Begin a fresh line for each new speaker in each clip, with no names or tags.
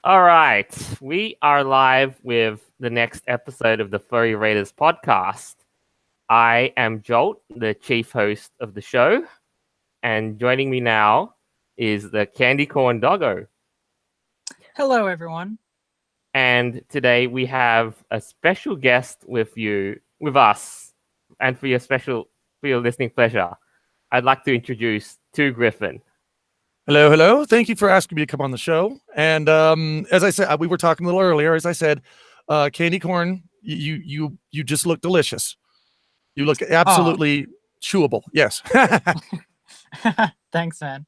All right, we are live with the next episode of the Furry Raiders podcast. I am Jolt, the chief host of the show, and joining me now is the Candy Corn Doggo.
Hello, everyone.
And today we have a special guest with us, and for your listening pleasure, I'd like to introduce to Gryphon.
Hello, hello. Thank you for asking me to come on the show. And as I said, we were talking a little earlier. As I said, candy corn, you just look delicious. You look absolutely chewable. Yes.
Thanks, man.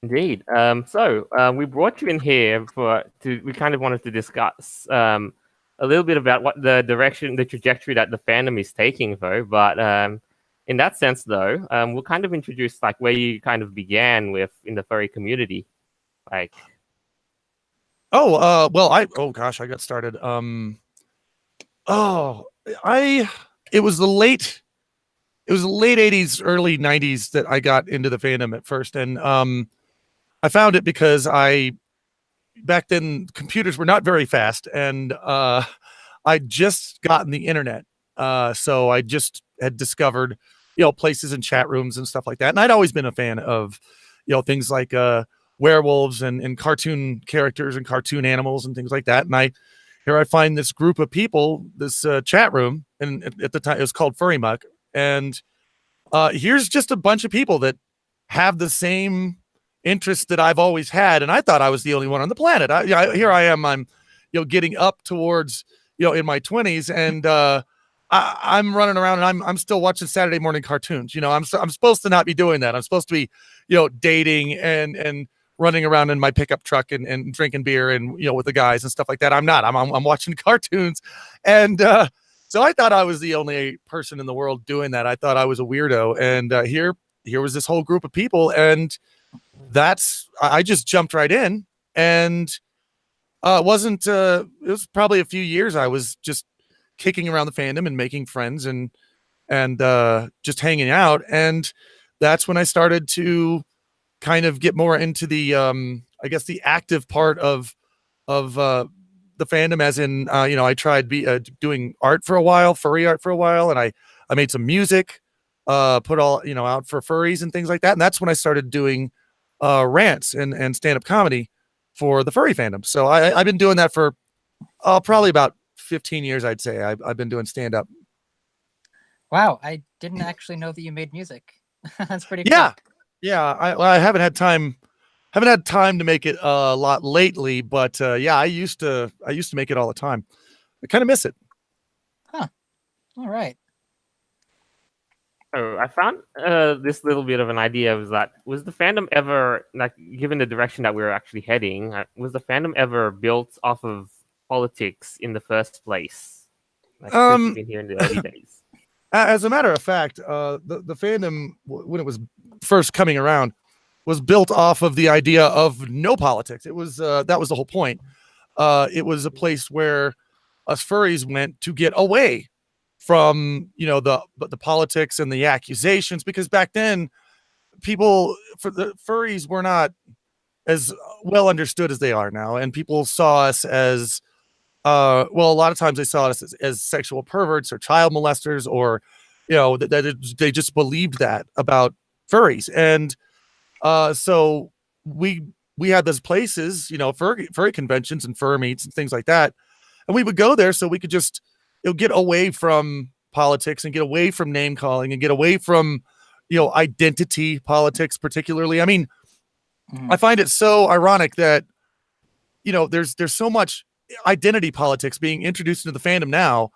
Indeed. We brought you in here we kind of wanted to discuss a little bit about what the trajectory that the fandom is taking, though. But in that sense, though, we'll kind of introduce like where you kind of began with in the furry community, like.
I got started. It was the late 80s, early 90s that I got into the fandom at first, and I found it because back then computers were not very fast, and I'd just gotten the internet, so I just had discovered places and chat rooms and stuff like that, and I'd always been a fan of things like werewolves and cartoon characters and cartoon animals and things like that. And I find this group of people, this chat room, and at the time it was called Furry Muck, and here's just a bunch of people that have the same interests that I've always had, and I thought I was the only one on the planet. Here I am, I'm getting up towards in my 20s, and I'm running around and I'm still watching Saturday morning cartoons. I'm supposed to not be doing that. I'm supposed to be dating and running around in my pickup truck and drinking beer and with the guys and stuff like that. I'm not. I'm watching cartoons, and so I thought I was the only person in the world doing that. I thought I was a weirdo, and here was this whole group of people, and I just jumped right in, and it was probably a few years I was just kicking around the fandom and making friends and just hanging out, and that's when I started to kind of get more into the I guess the active part of the fandom, as in I tried doing art for a while, furry art for a while, and I made some music, put all out for furries and things like that, and that's when I started doing rants and stand-up comedy for the furry fandom. So I've been doing that for probably about 15 years, I'd say. I've been doing stand-up.
Wow, I didn't actually know that you made music. That's pretty cool.
Yeah, I haven't had time to make it a lot lately, but I used to make it all the time. I kind of miss it.
Huh. All right.
Oh, I found this little bit of an idea. Was the fandom ever, like, given the direction that we were actually heading, was the fandom ever built off of politics in the first place? Like, since you've been here in the early days.
As a matter of fact, the fandom, when it was first coming around, was built off of the idea of no politics. It was that was the whole point. It was a place where us furries went to get away from the politics and the accusations, because back then the furries were not as well understood as they are now, and people saw us as a lot of times they saw us as sexual perverts or child molesters, or they just believed that about furries. And so we had those places, furry conventions and fur meets and things like that, and we would go there so we could just get away from politics and get away from name calling and get away from identity politics, particularly. I mean, I find it so ironic that there's so much identity politics being introduced into the fandom now,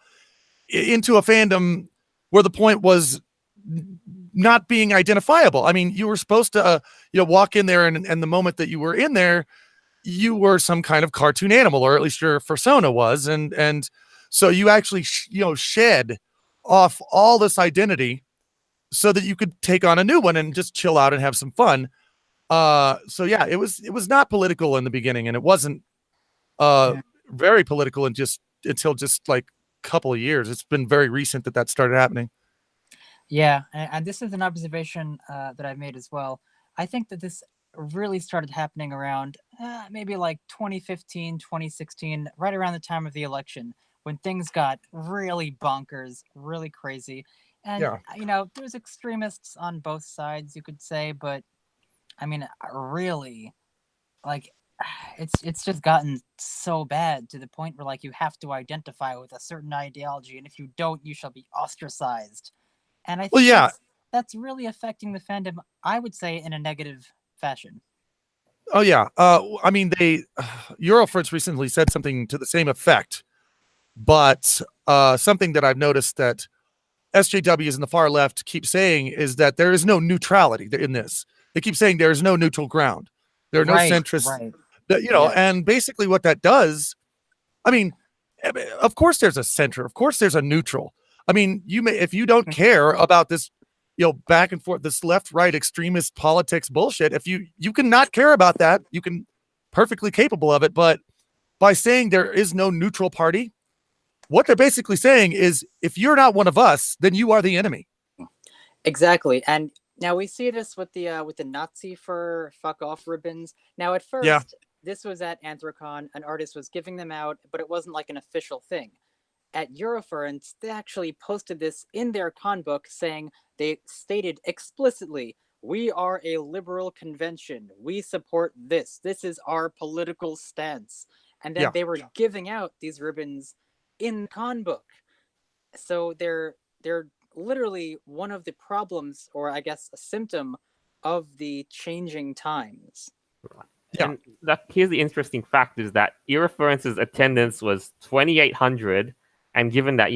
into a fandom where the point was not being identifiable. I mean, you were supposed to walk in there, and the moment that you were in there, you were some kind of cartoon animal, or at least your persona was, and so you actually shed off all this identity so that you could take on a new one and just chill out and have some fun. So yeah, it was not political in the beginning, and it wasn't very political until just like a couple of years. It's been very recent that started happening.
Yeah, and this is an observation that I've made as well. I think that this really started happening around maybe like 2015, 2016, right around the time of the election, when things got really bonkers, really crazy. And,
Yeah.
there's extremists on both sides, you could say, but I mean, really, like, it's just gotten so bad to the point where like you have to identify with a certain ideology, and if you don't, you shall be ostracized. And I
Well,
think
yeah.
that's really affecting the fandom, I would say, in a negative fashion.
Oh yeah. I mean, Eurofritz recently said something to the same effect, but something that I've noticed that SJWs in the far left keep saying is that there is no neutrality in this. They keep saying there is no neutral ground. There are no
Right,
centrists.
right.
That, and basically what that does, I mean, of course there's a center. Of course there's a neutral. I mean, if you don't care about this, back and forth, this left-right extremist politics bullshit, if you can not care about that, you can perfectly capable of it. But by saying there is no neutral party, what they're basically saying is if you're not one of us, then you are the enemy.
Exactly. And now we see this with the Nazi for fuck off ribbons. Now at first, this was at Anthrocon, an artist was giving them out, but it wasn't like an official thing. At Eurofurence, they actually posted this in their con book saying they stated explicitly, "We are a liberal convention. We support this. This is our political stance." And then they were giving out these ribbons in the con book. So they're literally one of the problems, or I guess a symptom of the changing times.
And here's the interesting fact is that Eurofluence's attendance was 2,800, and given that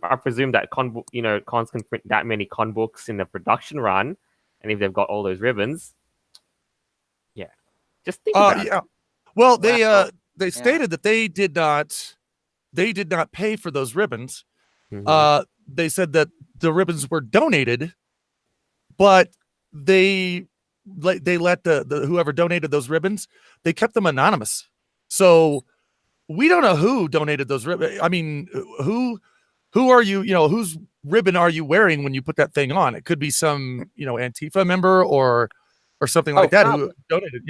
I presume that cons can print that many con books in the production run, and if they've got all those ribbons, just think about it.
Well, they stated that they did not pay for those ribbons.
Mm-hmm.
They said that the ribbons were donated, but they let the whoever donated those ribbons, they kept them anonymous. So we don't know who donated those ribbons. I mean, who are you? Whose ribbon are you wearing when you put that thing on? It could be some Antifa member or something like that who donated.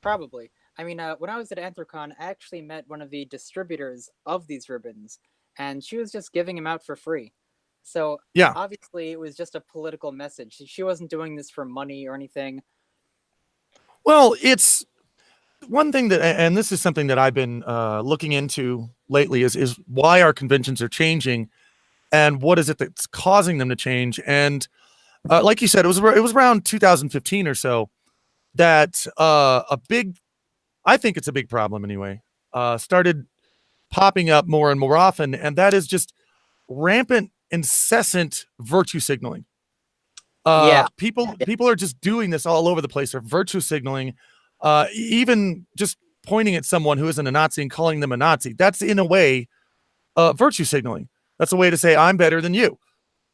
Probably. I mean, when I was at Anthrocon, I actually met one of the distributors of these ribbons, and she was just giving them out for free. So obviously it was just a political message. She wasn't doing this for money or anything.
Well, it's one thing that, and this is something that I've been looking into lately, is why our conventions are changing, and what is it that's causing them to change. And like you said, it was around 2015 or so that I think it's a big problem anyway, started popping up more and more often, and that is just rampant, incessant virtue signaling. People are just doing this all over the place. They're virtue signaling, even just pointing at someone who isn't a Nazi and calling them a Nazi. That's in a way virtue signaling. That's a way to say I'm better than you.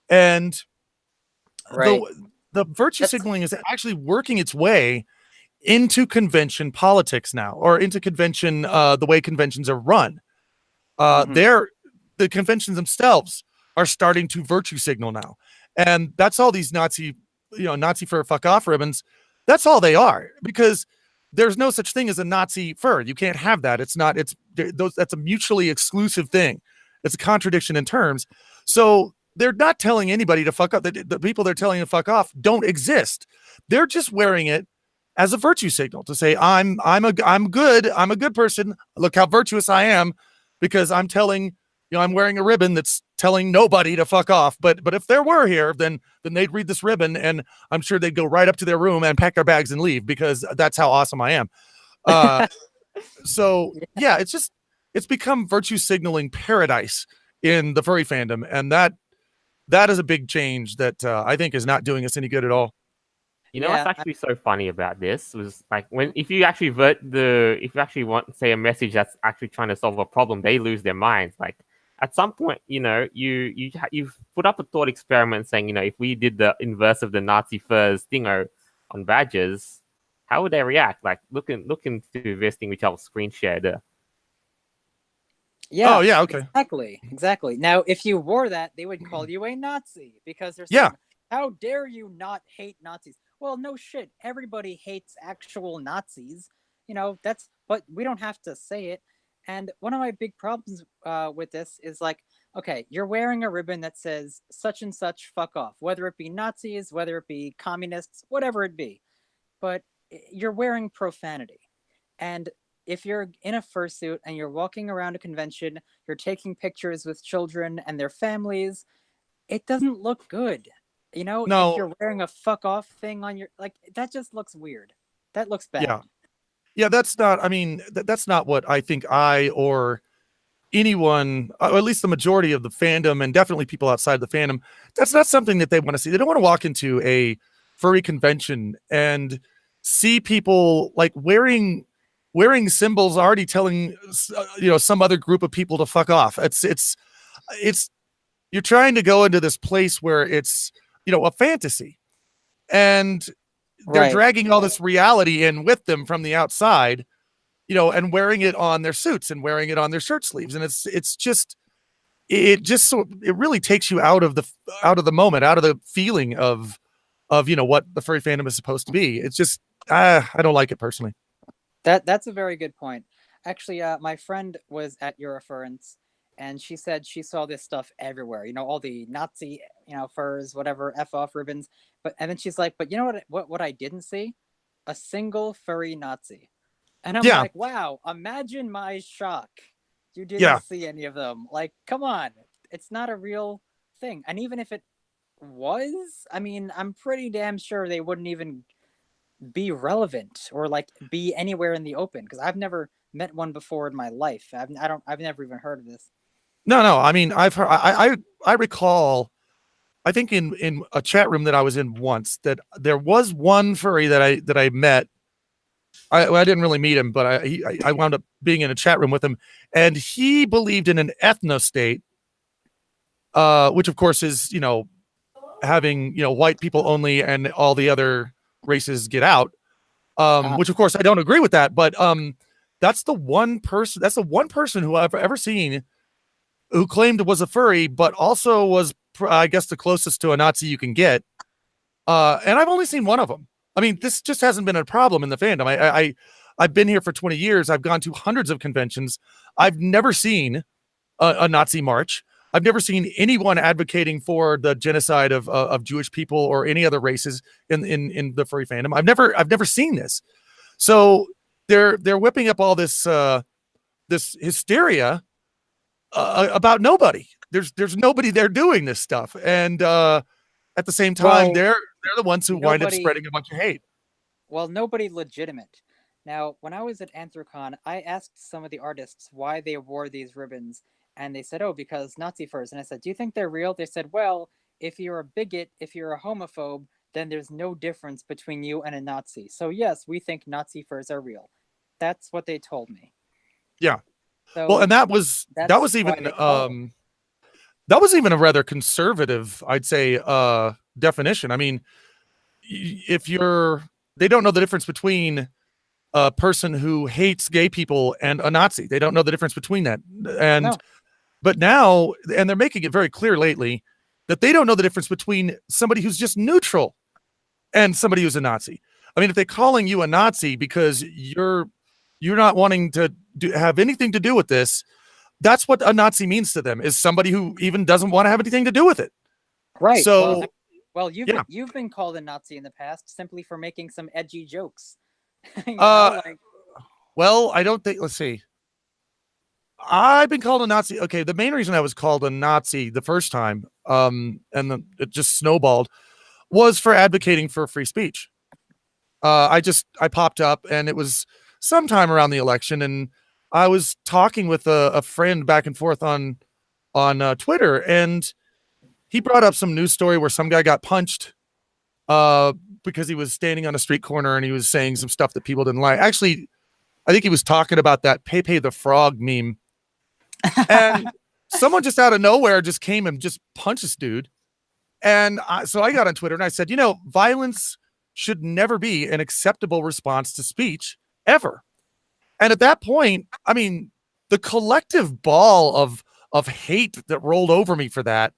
And the virtue signaling is actually working its way into convention politics now, or into convention the way conventions are run. The conventions themselves are starting to virtue signal now. And that's all these Nazi fur fuck off ribbons. That's all they are, because there's no such thing as a Nazi fur. You can't have that. That's a mutually exclusive thing. It's a contradiction in terms. So they're not telling anybody to fuck up. The people they're telling to fuck off don't exist. They're just wearing it as a virtue signal to say, I'm good. I'm a good person. Look how virtuous I am, because I'm telling, I'm wearing a ribbon that's telling nobody to fuck off. But if there were here, then they'd read this ribbon, and I'm sure they'd go right up to their room and pack their bags and leave, because that's how awesome I am. So yeah, it's become virtue signaling paradise in the furry fandom, and that is a big change that I think is not doing us any good at all.
What's actually so funny about this was, like, if you actually want, say, a message that's actually trying to solve a problem, they lose their minds. Like, at some point, you've put up a thought experiment saying, if we did the inverse of the Nazi furs thingo on badges, how would they react? Like, look into this thing which I'll screen share there.
Yeah.
Oh yeah. Okay.
Exactly. Now, if you wore that, they would call you a Nazi, because they're saying, how dare you not hate Nazis? Well, no shit. Everybody hates actual Nazis. But we don't have to say it. And one of my big problems with this is like, okay, you're wearing a ribbon that says such and such fuck off, whether it be Nazis, whether it be communists, whatever it be. But you're wearing profanity. And if you're in a fursuit and you're walking around a convention, you're taking pictures with children and their families, it doesn't look good. If you're wearing a fuck off thing on your, like, that just looks weird. That looks bad.
Yeah, that's not, I mean, that's not what I think I or anyone, or at least the majority of the fandom, and definitely people outside the fandom, that's not something that they want to see. They don't want to walk into a furry convention and see people like wearing symbols already telling some other group of people to fuck off. It's you're trying to go into this place where it's a fantasy, and they're dragging all this reality in with them from the outside, and wearing it on their suits and wearing it on their shirt sleeves. And it really takes you out of the moment, out of the feeling of what the furry fandom is supposed to be. It's just, I don't like it personally.
That's a very good point. Actually, my friend was at Eurofurence, and she said she saw this stuff everywhere. All the Nazi, furs, whatever, F off ribbons. And then she's like, but you know what I didn't see? A single furry Nazi. And I'm like, wow, imagine my shock. You didn't see any of them. Like, come on. It's not a real thing. And even if it was, I mean, I'm pretty damn sure they wouldn't even be relevant or like be anywhere in the open, because I've never met one before in my life. I've never even heard of this.
No. I mean, I've heard, I recall, I think in a chat room that I was in once, that there was one furry that I met. I didn't really meet him, but I wound up being in a chat room with him, and he believed in an ethno-state, which of course is, having, white people only and all the other races get out. Which of course I don't agree with that, but that's the one person who I've ever seen who claimed was a furry, but also was, I guess, the closest to a Nazi you can get. And I've only seen one of them. I mean, this just hasn't been a problem in the fandom. I've been here for 20 years. I've gone to hundreds of conventions. I've never seen a Nazi march. I've never seen anyone advocating for the genocide of Jewish people or any other races in the furry fandom. I've never seen this. So they're whipping up all this this hysteria about nobody. There's nobody there doing this stuff, and at the same time, they're the ones who wind up spreading a bunch of hate.
Well, nobody legitimate. Now, when I was at Anthrocon, I asked some of the artists why they wore these ribbons, and they said, "Oh, because Nazi furs." And I said, "Do you think they're real?" They said, "Well, if you're a bigot, if you're a homophobe, then there's no difference between you and a Nazi. So yes, we think Nazi furs are real." That's what they told me.
Yeah.
So
well, and that was even a rather conservative, I'd say, definition. I mean, they don't know the difference between a person who hates gay people and a Nazi. They don't know the difference between that. But now, and they're making it very clear lately that they don't know the difference between somebody who's just neutral and somebody who's a Nazi. I mean, if they're calling you a Nazi because you're not wanting to have anything to do with this, that's what a Nazi means to them, is somebody who even doesn't want to have anything to do with it.
Right.
So,
you've been called a Nazi in the past simply for making some edgy jokes.
Well, I don't think. Let's see. I've been called a Nazi. Okay, the main reason I was called a Nazi the first time, it just snowballed, was for advocating for free speech. I popped up, and it was sometime around the election, and I was talking with a friend back and forth on Twitter, and he brought up some news story where some guy got punched because he was standing on a street corner and he was saying some stuff that people didn't like. Actually, I think he was talking about that Pepe the Frog meme. And someone just out of nowhere just came and just punched this dude. And so I got on Twitter and I said, violence should never be an acceptable response to speech, ever. And at that point, I mean, the collective ball of hate that rolled over me for that,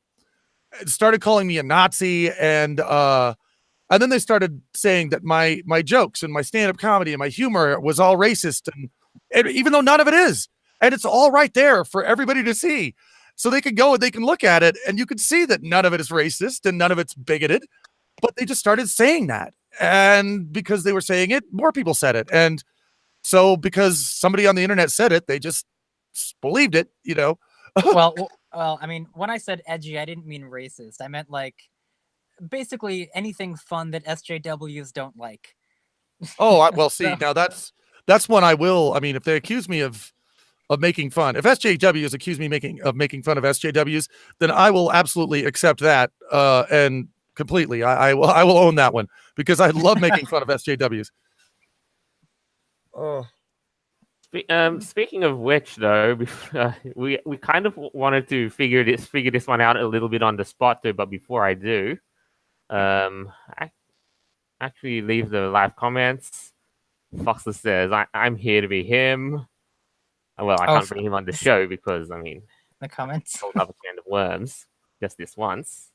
started calling me a Nazi, and then they started saying that my jokes and my stand-up comedy and my humor was all racist, and even though none of it is, and it's all right there for everybody to see. So they can go and they can look at it, and you can see that none of it is racist and none of it's bigoted. But they just started saying that, and because they were saying it, more people said it, and so because somebody on the internet said it, they just believed it.
well, I mean, when I said edgy, I didn't mean racist. I meant like basically anything fun that SJWs don't like.
Oh, well, see,
So-
now that's one I will. I mean, if they accuse me of making fun, if SJWs accuse me of making fun of SJWs, then I will absolutely accept that and completely. I will own that one because I love making fun of SJWs. Oh.
Speaking of which, though, we kind of wanted to figure this one out a little bit on the spot, though. But before I do, I actually leave the live comments. Foxer says, "I'm here to be him." Well, I can't bring him on the show because I mean,
the comments.
whole other can of worms. Just this once.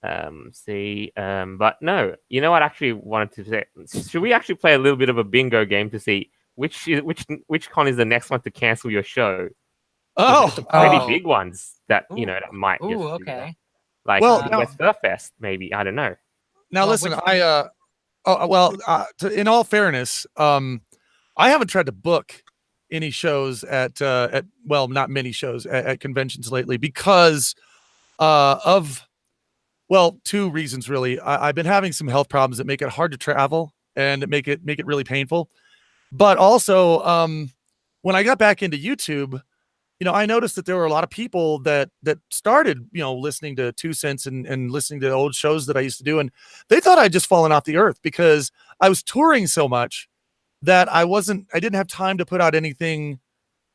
But no, you know what? I actually wanted to say, should we actually play a little bit of a bingo game to see which con is the next one to cancel your show?
Oh,
pretty big ones that that might.
Ooh,
just
okay.
Like
well,
West Fur Fest, maybe. I don't know.
Now listen, in all fairness, I haven't tried to book any shows at well, not many shows at conventions lately because of two reasons really. I've been having some health problems that make it hard to travel and make it really painful. But also, when I got back into YouTube, I noticed that there were a lot of people that started, listening to 2 Cents and listening to old shows that I used to do. And they thought I'd just fallen off the earth because I was touring so much that I didn't have time to put out anything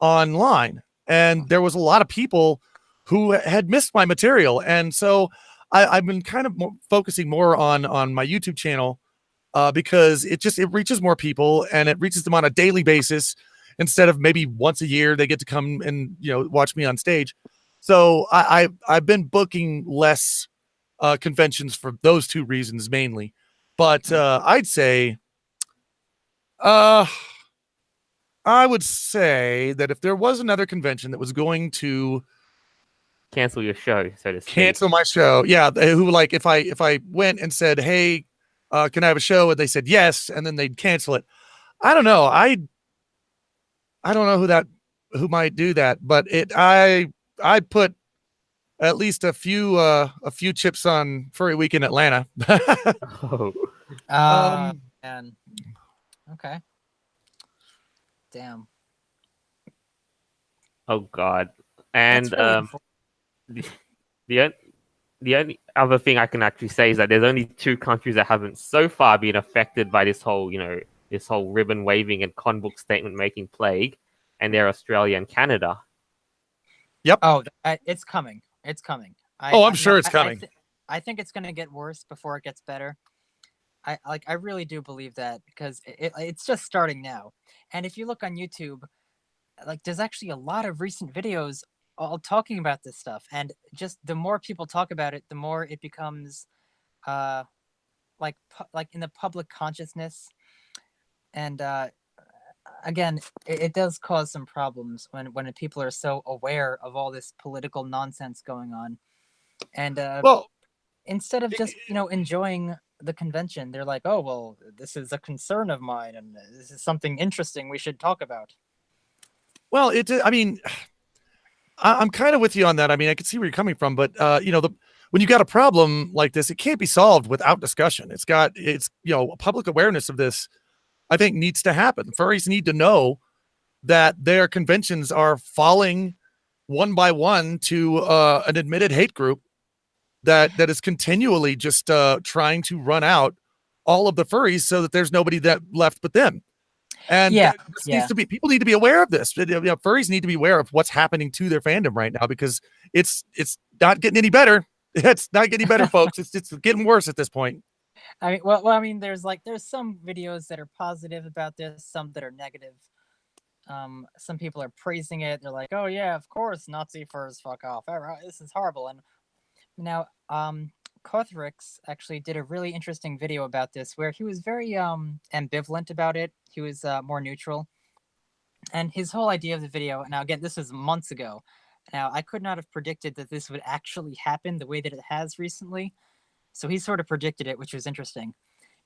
online. And there was a lot of people who had missed my material. And so I've been kind of focusing more on my YouTube channel because it reaches more people and it reaches them on a daily basis. Instead of maybe once a year, they get to come and watch me on stage. So I've been booking less conventions for those 2 reasons mainly. But I'd say, I would say that if there was another convention that was going to
cancel your show, so to speak,
cancel my show, yeah, who like if I went and said, hey, can I have a show, and they said yes, and then they'd cancel it. I don't know. I don't know who might do that, but I'd put at least a few chips on Furry Week in Atlanta.
Man. Okay. Damn.
Oh God. And
really
the only other thing I can actually say is that there's only 2 countries that haven't so far been affected by this whole, this whole ribbon waving and con book statement making plague, and they're Australia and Canada.
Yep.
Oh, it's coming. It's coming.
I'm sure it's coming.
I think it's going to get worse before it gets better. I really do believe that because it's just starting now. And if you look on YouTube, like there's actually a lot of recent videos all talking about this stuff, and just the more people talk about it, the more it becomes like in the public consciousness. And again, it does cause some problems when people are so aware of all this political nonsense going on. And instead of just enjoying the convention, they're like, oh well, this is a concern of mine and this is something interesting we should talk about.
Well, I mean, I'm kind of with you on that. I mean, I can see where you're coming from, but when you got a problem like this, it can't be solved without discussion. It's public awareness of this, I think, needs to happen. Furries need to know that their conventions are falling one by one to an admitted hate group that is continually just trying to run out all of the furries so that there's nobody that left but them. And needs to be, people need to be aware of this. Furries need to be aware of what's happening to their fandom right now because it's not getting any better. It's not getting better, folks. It's getting worse at this point.
I mean, well, there's some videos that are positive about this, some that are negative. Some people are praising it. They're like, "Oh yeah, of course, Nazi furs, fuck off. All right, this is horrible." Now, Kothrix actually did a really interesting video about this, where he was very ambivalent about it. He was more neutral, and his whole idea of the video. Now, again, this was months ago. Now, I could not have predicted that this would actually happen the way that it has recently. So he sort of predicted it, which was interesting.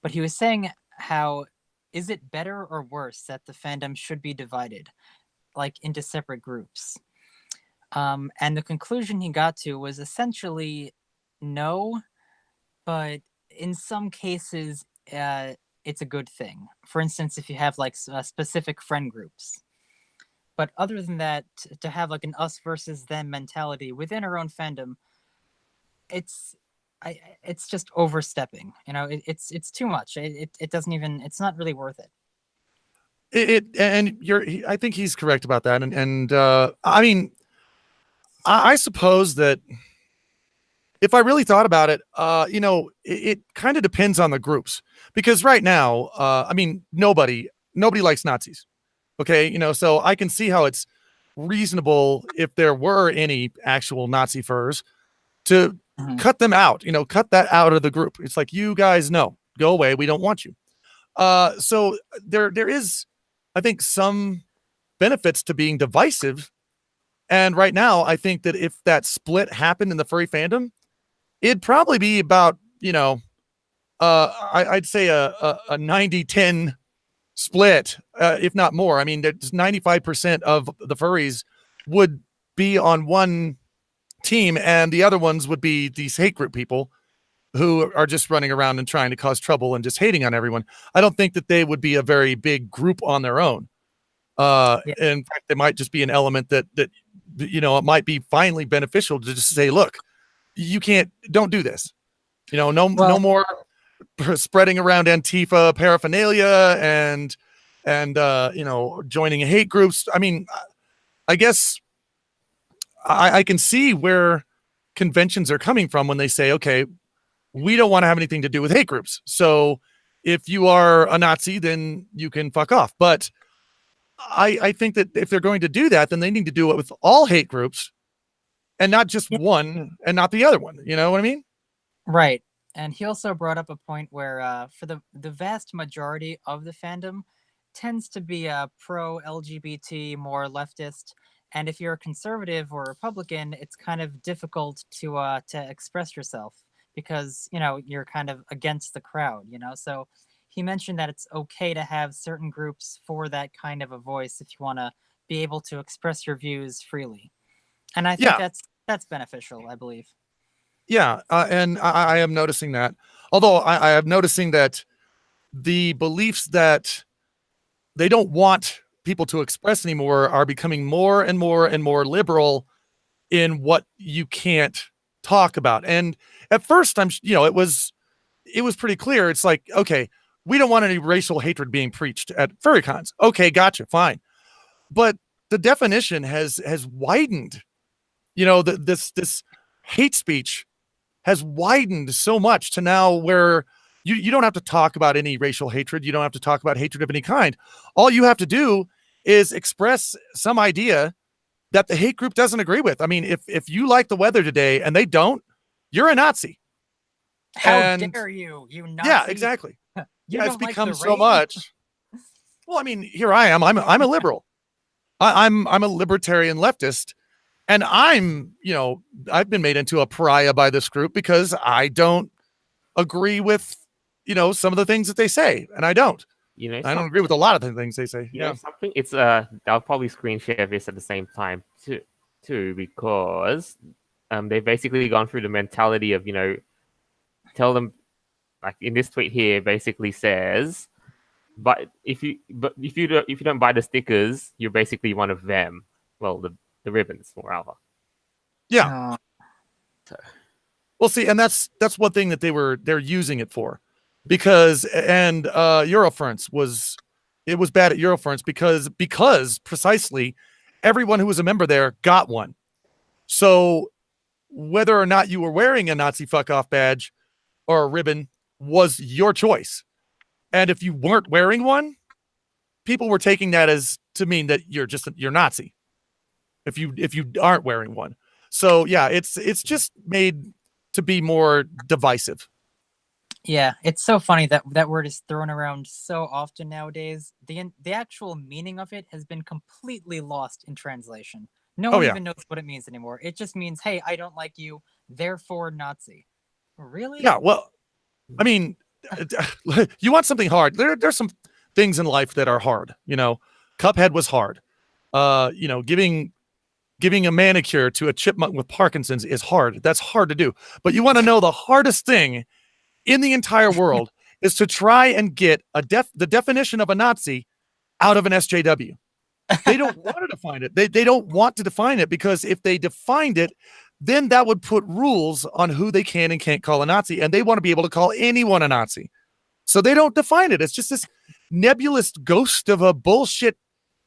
But he was saying how is it better or worse that the fandom should be divided, like into separate groups? And the conclusion he got to was essentially no, but in some cases, it's a good thing. For instance, if you have like specific friend groups. But other than that, to have like an us versus them mentality within our own fandom, it's it's just overstepping. You know, it's too much. It doesn't even. It's not really worth it.
I think he's correct about that. I mean, I suppose that if I really thought about it, it kind of depends on the groups, because right now, I mean, nobody likes Nazis. Okay. So I can see how it's reasonable, if there were any actual Nazi furs, to cut them out, cut that out of the group. It's like, you guys, no, go away. We don't want you. So there is, I think, some benefits to being divisive. And right now, I think that if that split happened in the furry fandom, it'd probably be about, I'd say a 90-10 split, if not more. I mean, there's 95% of the furries would be on one team, and the other ones would be these hate group people who are just running around and trying to cause trouble and just hating on everyone. I don't think that they would be a very big group on their own. In fact, they might just be an element that it might be finally beneficial to just say, look, don't do this. No more spreading around Antifa paraphernalia and joining hate groups. I mean, I guess I can see where conventions are coming from when they say, okay, we don't want to have anything to do with hate groups. So if you are a Nazi, then you can fuck off. But I think that if they're going to do that, then they need to do it with all hate groups and not just one and not the other one. You know what I mean?
Right. And he also brought up a point where for the vast majority of the fandom tends to be pro-LGBT, more leftist. And if you're a conservative or Republican, it's kind of difficult to express yourself because, you're kind of against the crowd, So he mentioned that it's okay to have certain groups for that kind of a voice if you want to be able to express your views freely. And I think that's beneficial, I believe.
Yeah, and I am noticing that. Although I am noticing that the beliefs that they don't want people to express anymore are becoming more and more and more liberal in what you can't talk about. And at first, it was pretty clear. It's like, okay, we don't want any racial hatred being preached at furry cons. Okay, gotcha, fine. But the definition has widened. This hate speech has widened so much to now where you don't have to talk about any racial hatred. You don't have to talk about hatred of any kind. All you have to do is express some idea that the hate group doesn't agree with. I mean, if you like the weather today and they don't, you're a Nazi.
How dare you Nazi?
Yeah, exactly. It's become so much. Well, I mean, here I am. I'm a liberal. I'm a libertarian leftist. And I've been made into a pariah by this group because I don't agree with, some of the things that they say. And I don't. I don't agree with a lot of the things they say.
Something. It's I'll probably screen share this at the same time too, because they've basically gone through the mentality of tell them, like in this tweet here, basically says, but if you don't buy the stickers, you're basically one of them. Well, the ribbons, moreover.
Yeah. Well, see, and that's one thing that they're using it for, because Eurofurence was bad at Eurofurence because precisely everyone who was a member there got one. So whether or not you were wearing a Nazi fuck off badge or a ribbon was your choice. And if you weren't wearing one, people were taking that as to mean that you're Nazi. If you aren't wearing one. So yeah, it's just made to be more divisive.
Yeah, it's so funny that that word is thrown around so often nowadays. The actual meaning of it has been completely lost in translation. No one
yeah.
even knows what it means anymore. It just means, hey, I don't like you, therefore Nazi. Really?
Yeah, well, I mean, you want something hard. There's some things in life that are hard. Cuphead was hard. Giving a manicure to a chipmunk with Parkinson's is hard. That's hard to do. But you want to know the hardest thing in the entire world is to try and get the definition of a Nazi out of an SJW. They don't want to define it. They don't want to define it because if they defined it, then that would put rules on who they can and can't call a Nazi, and they want to be able to call anyone a Nazi. So they don't define it. It's just this nebulous ghost of a bullshit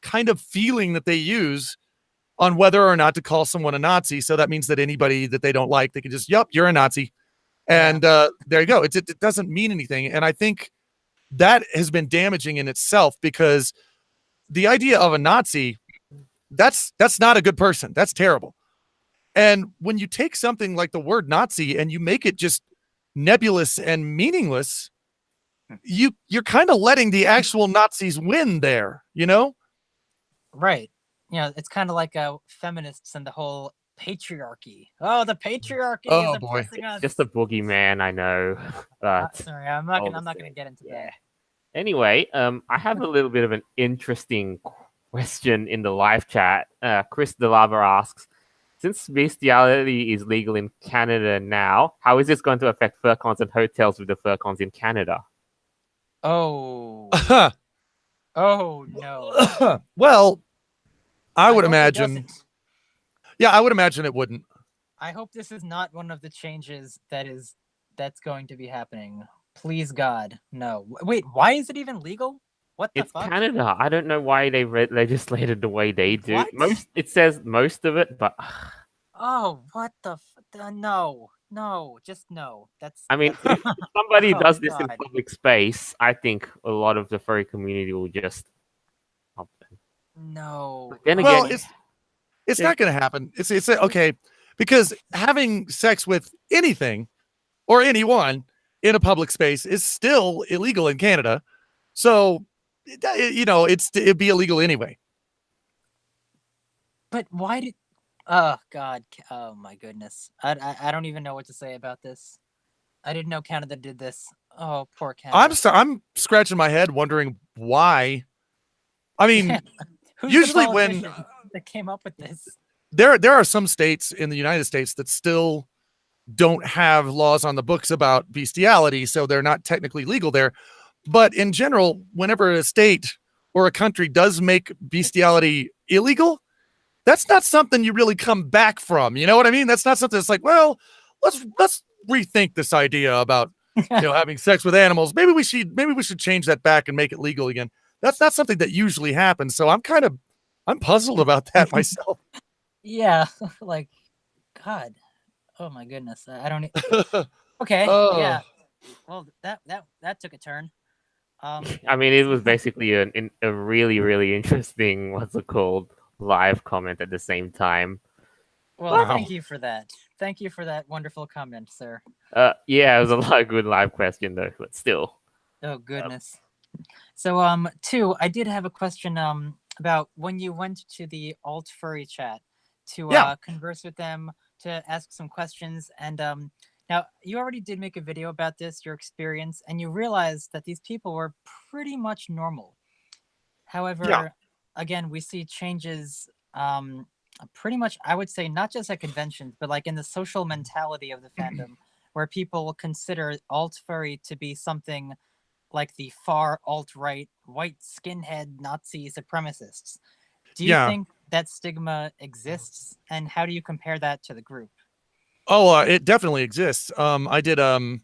kind of feeling that they use on whether or not to call someone a Nazi. So that means that anybody that they don't like, they can just, yep, you're a Nazi. And there you go. It doesn't mean anything. And I think that has been damaging in itself because the idea of a Nazi, that's not a good person. That's terrible. And when you take something like the word Nazi and you make it just nebulous and meaningless, you're kind of letting the actual Nazis win there,
Right. It's kind of like feminists and the whole patriarchy. Oh, the patriarchy is oppressing us.
Just a boogeyman, I know. But
sorry, I'm not gonna get into that.
Anyway, I have a little bit of an interesting question in the live chat. Chris DeLava asks, since bestiality is legal in Canada now, how is this going to affect fur cons and hotels with the fur cons in Canada?
Oh. Oh, no.
Well, I would imagine. Yeah, I would imagine it wouldn't.
I hope this is not one of the changes that's going to be happening. Please, God, no. Wait, why is it even legal? What the fuck?
It's Canada. I don't know why they legislated the way they do.
What?
It says most of it, but
oh, what the no, just no.
I mean, if somebody does this in
God.
public space, I think a lot of the furry community will just.
No.
But then
Well,
again,
it's not going to happen. It's okay because having sex with anything or anyone in a public space is still illegal in Canada. So, it'd be illegal anyway.
But why did? Oh God! Oh my goodness! I don't even know what to say about this. I didn't know Canada did this. Oh, poor Canada.
I'm scratching my head, wondering why. I mean,
Who's
usually
the
when
politician that came up with this,
there are some states in the United States that still don't have laws on the books about bestiality, so they're not technically legal there. But in general, whenever a state or a country does make bestiality illegal, that's not something you really come back from. You know what I mean? That's not something that's like, well, let's rethink this idea about having sex with animals. Maybe we should change that back and make it legal again. That's not something that usually happens. So I'm puzzled about that myself.
Yeah, like, God, oh my goodness, I don't. Okay, yeah. Well, that took a turn.
I mean, it was basically a really, really interesting, what's it called, live comment at the same time.
Well, thank you for that. Thank you for that wonderful comment, sir.
Yeah, it was a lot of good live question though, but still.
Oh goodness. So, two, I did have a question about when you went to the alt furry chat to converse with them, to ask some questions, and now you already did make a video about this, your experience, and you realized that these people were pretty much normal. However, again, we see changes pretty much, I would say, not just at conventions, but like in the social mentality of the fandom, where people consider alt furry to be something like the far alt-right white skinhead Nazi supremacists. Do you think that stigma exists, and how do you compare that to the group?
Oh, it definitely exists. I did an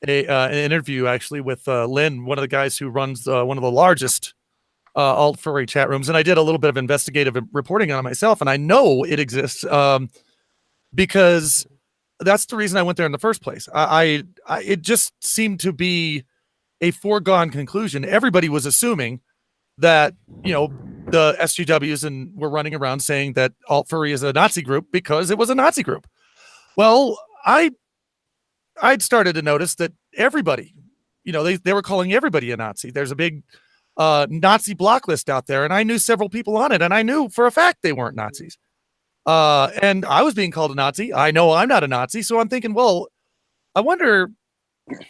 interview actually with Lynn, one of the guys who runs one of the largest alt furry chat rooms, and I did a little bit of investigative reporting on it myself, and I know it exists because that's the reason I went there in the first place. It just seemed to be a foregone conclusion. Everybody was assuming that the SGWs and were running around saying that alt furry is a Nazi group because it was a Nazi group. Well, I I'd started to notice that everybody, they were calling everybody a Nazi. There's a big Nazi block list out there, and I knew several people on it, and I knew for a fact they weren't Nazis. And I was being called a Nazi. I know I'm not a Nazi, so I'm thinking, well, I wonder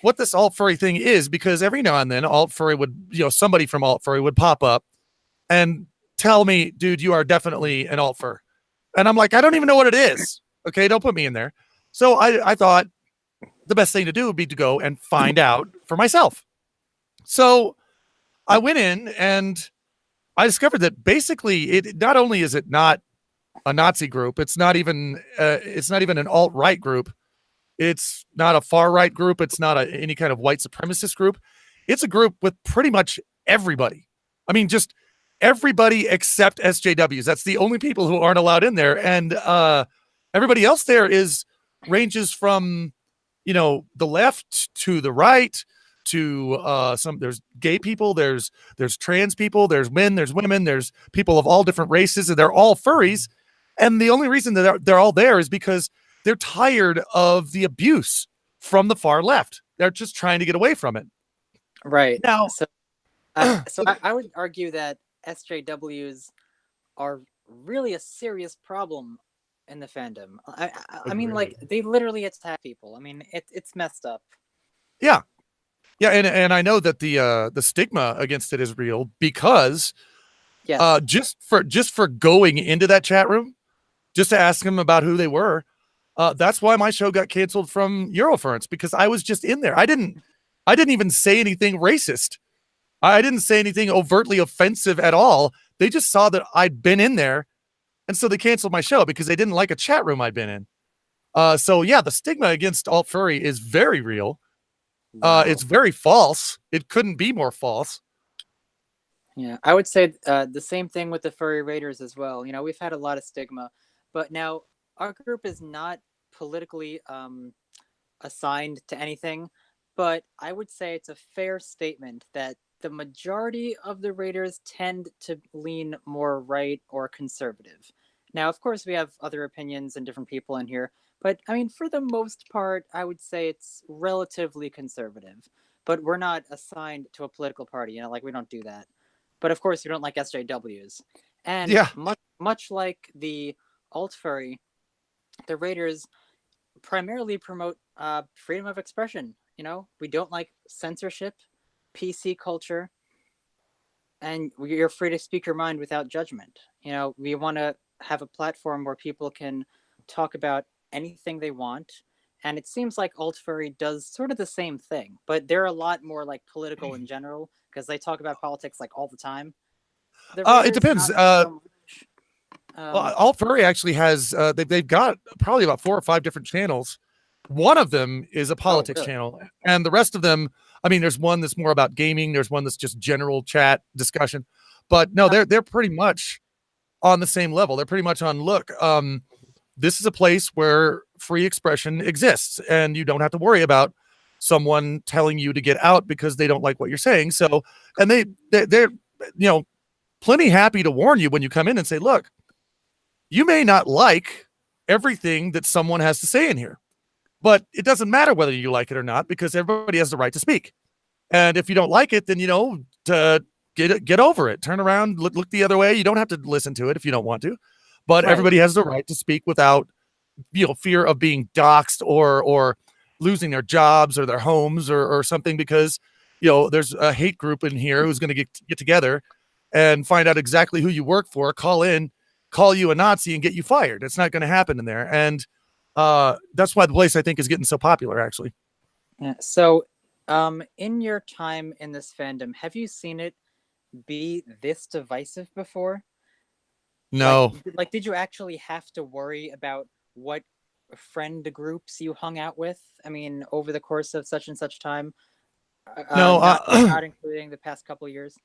what this alt furry thing is, because every now and then alt furry would, somebody from alt furry would pop up and tell me, dude, you are definitely an alt fur. And I'm like, I don't even know what it is. Okay, don't put me in there. So I thought the best thing to do would be to go and find out for myself. So I went in and I discovered that basically it not only is it not a Nazi group, it's not even an alt-right group. It's not a far-right group. It's not any kind of white supremacist group. It's a group with pretty much everybody. I mean, just everybody except SJWs. That's the only people who aren't allowed in there. And everybody else there ranges from, the left to the right to there's gay people, there's trans people, there's men, there's women, there's people of all different races, and they're all furries. And the only reason that they're all there is because they're tired of the abuse from the far left. They're just trying to get away from it.
Right.
Now,
so I would argue that SJWs are really a serious problem in the fandom. I mean, like, they literally attack people. I mean, it's messed up.
Yeah. Yeah, and I know that the stigma against it is real because just for going into that chat room, just to ask them about who they were, that's why my show got canceled from Eurofurence, because I was just in there. I didn't even say anything racist. I didn't say anything overtly offensive at all. They just saw that I'd been in there, and so they canceled my show because they didn't like a chat room I'd been in. So yeah, the stigma against alt furry is very real. Wow. It's very false. It couldn't be more false.
Yeah, I would say the same thing with the furry raiders as well. We've had a lot of stigma, but now our group is not politically assigned to anything, but I would say it's a fair statement that the majority of the raiders tend to lean more right or conservative. Now, of course, we have other opinions and different people in here, but I mean, for the most part, I would say it's relatively conservative. But we're not assigned to a political party, like, we don't do that. But of course, we don't like SJWs. And much like the alt furry, the raiders primarily promote freedom of expression. We don't like censorship, PC culture, and you're free to speak your mind without judgment. We want to have a platform where people can talk about anything they want. And it seems like alt furry does sort of the same thing, but they're a lot more like political in general, because they talk about politics like all the time.
It depends. Alt furry actually has they've got probably about 4 or 5 different channels. One of them is a politics channel, and the rest of them, I mean, there's one that's more about gaming, there's one that's just general chat discussion, but no, they're pretty much on the same level. They're pretty much on, look, this is a place where free expression exists, and you don't have to worry about someone telling you to get out because they don't like what you're saying. So, and they're plenty happy to warn you when you come in and say, look, you may not like everything that someone has to say in here, but it doesn't matter whether you like it or not, because everybody has the right to speak. And if you don't like it, then, to get over it, turn around, look the other way. You don't have to listen to it if you don't want to, but everybody has the right to speak without, fear of being doxxed or losing their jobs or their homes or something, because, there's a hate group in here who's going to get together and find out exactly who you work for, call you a Nazi and get you fired. It's not going to happen in there. And that's why the place, I think, is getting so popular, actually.
Yeah. So in your time in this fandom, have you seen it be this divisive before?
No.
Like, did you actually have to worry about what friend groups you hung out with? I mean, over the course of such and such time?
No,
not including the past couple of years.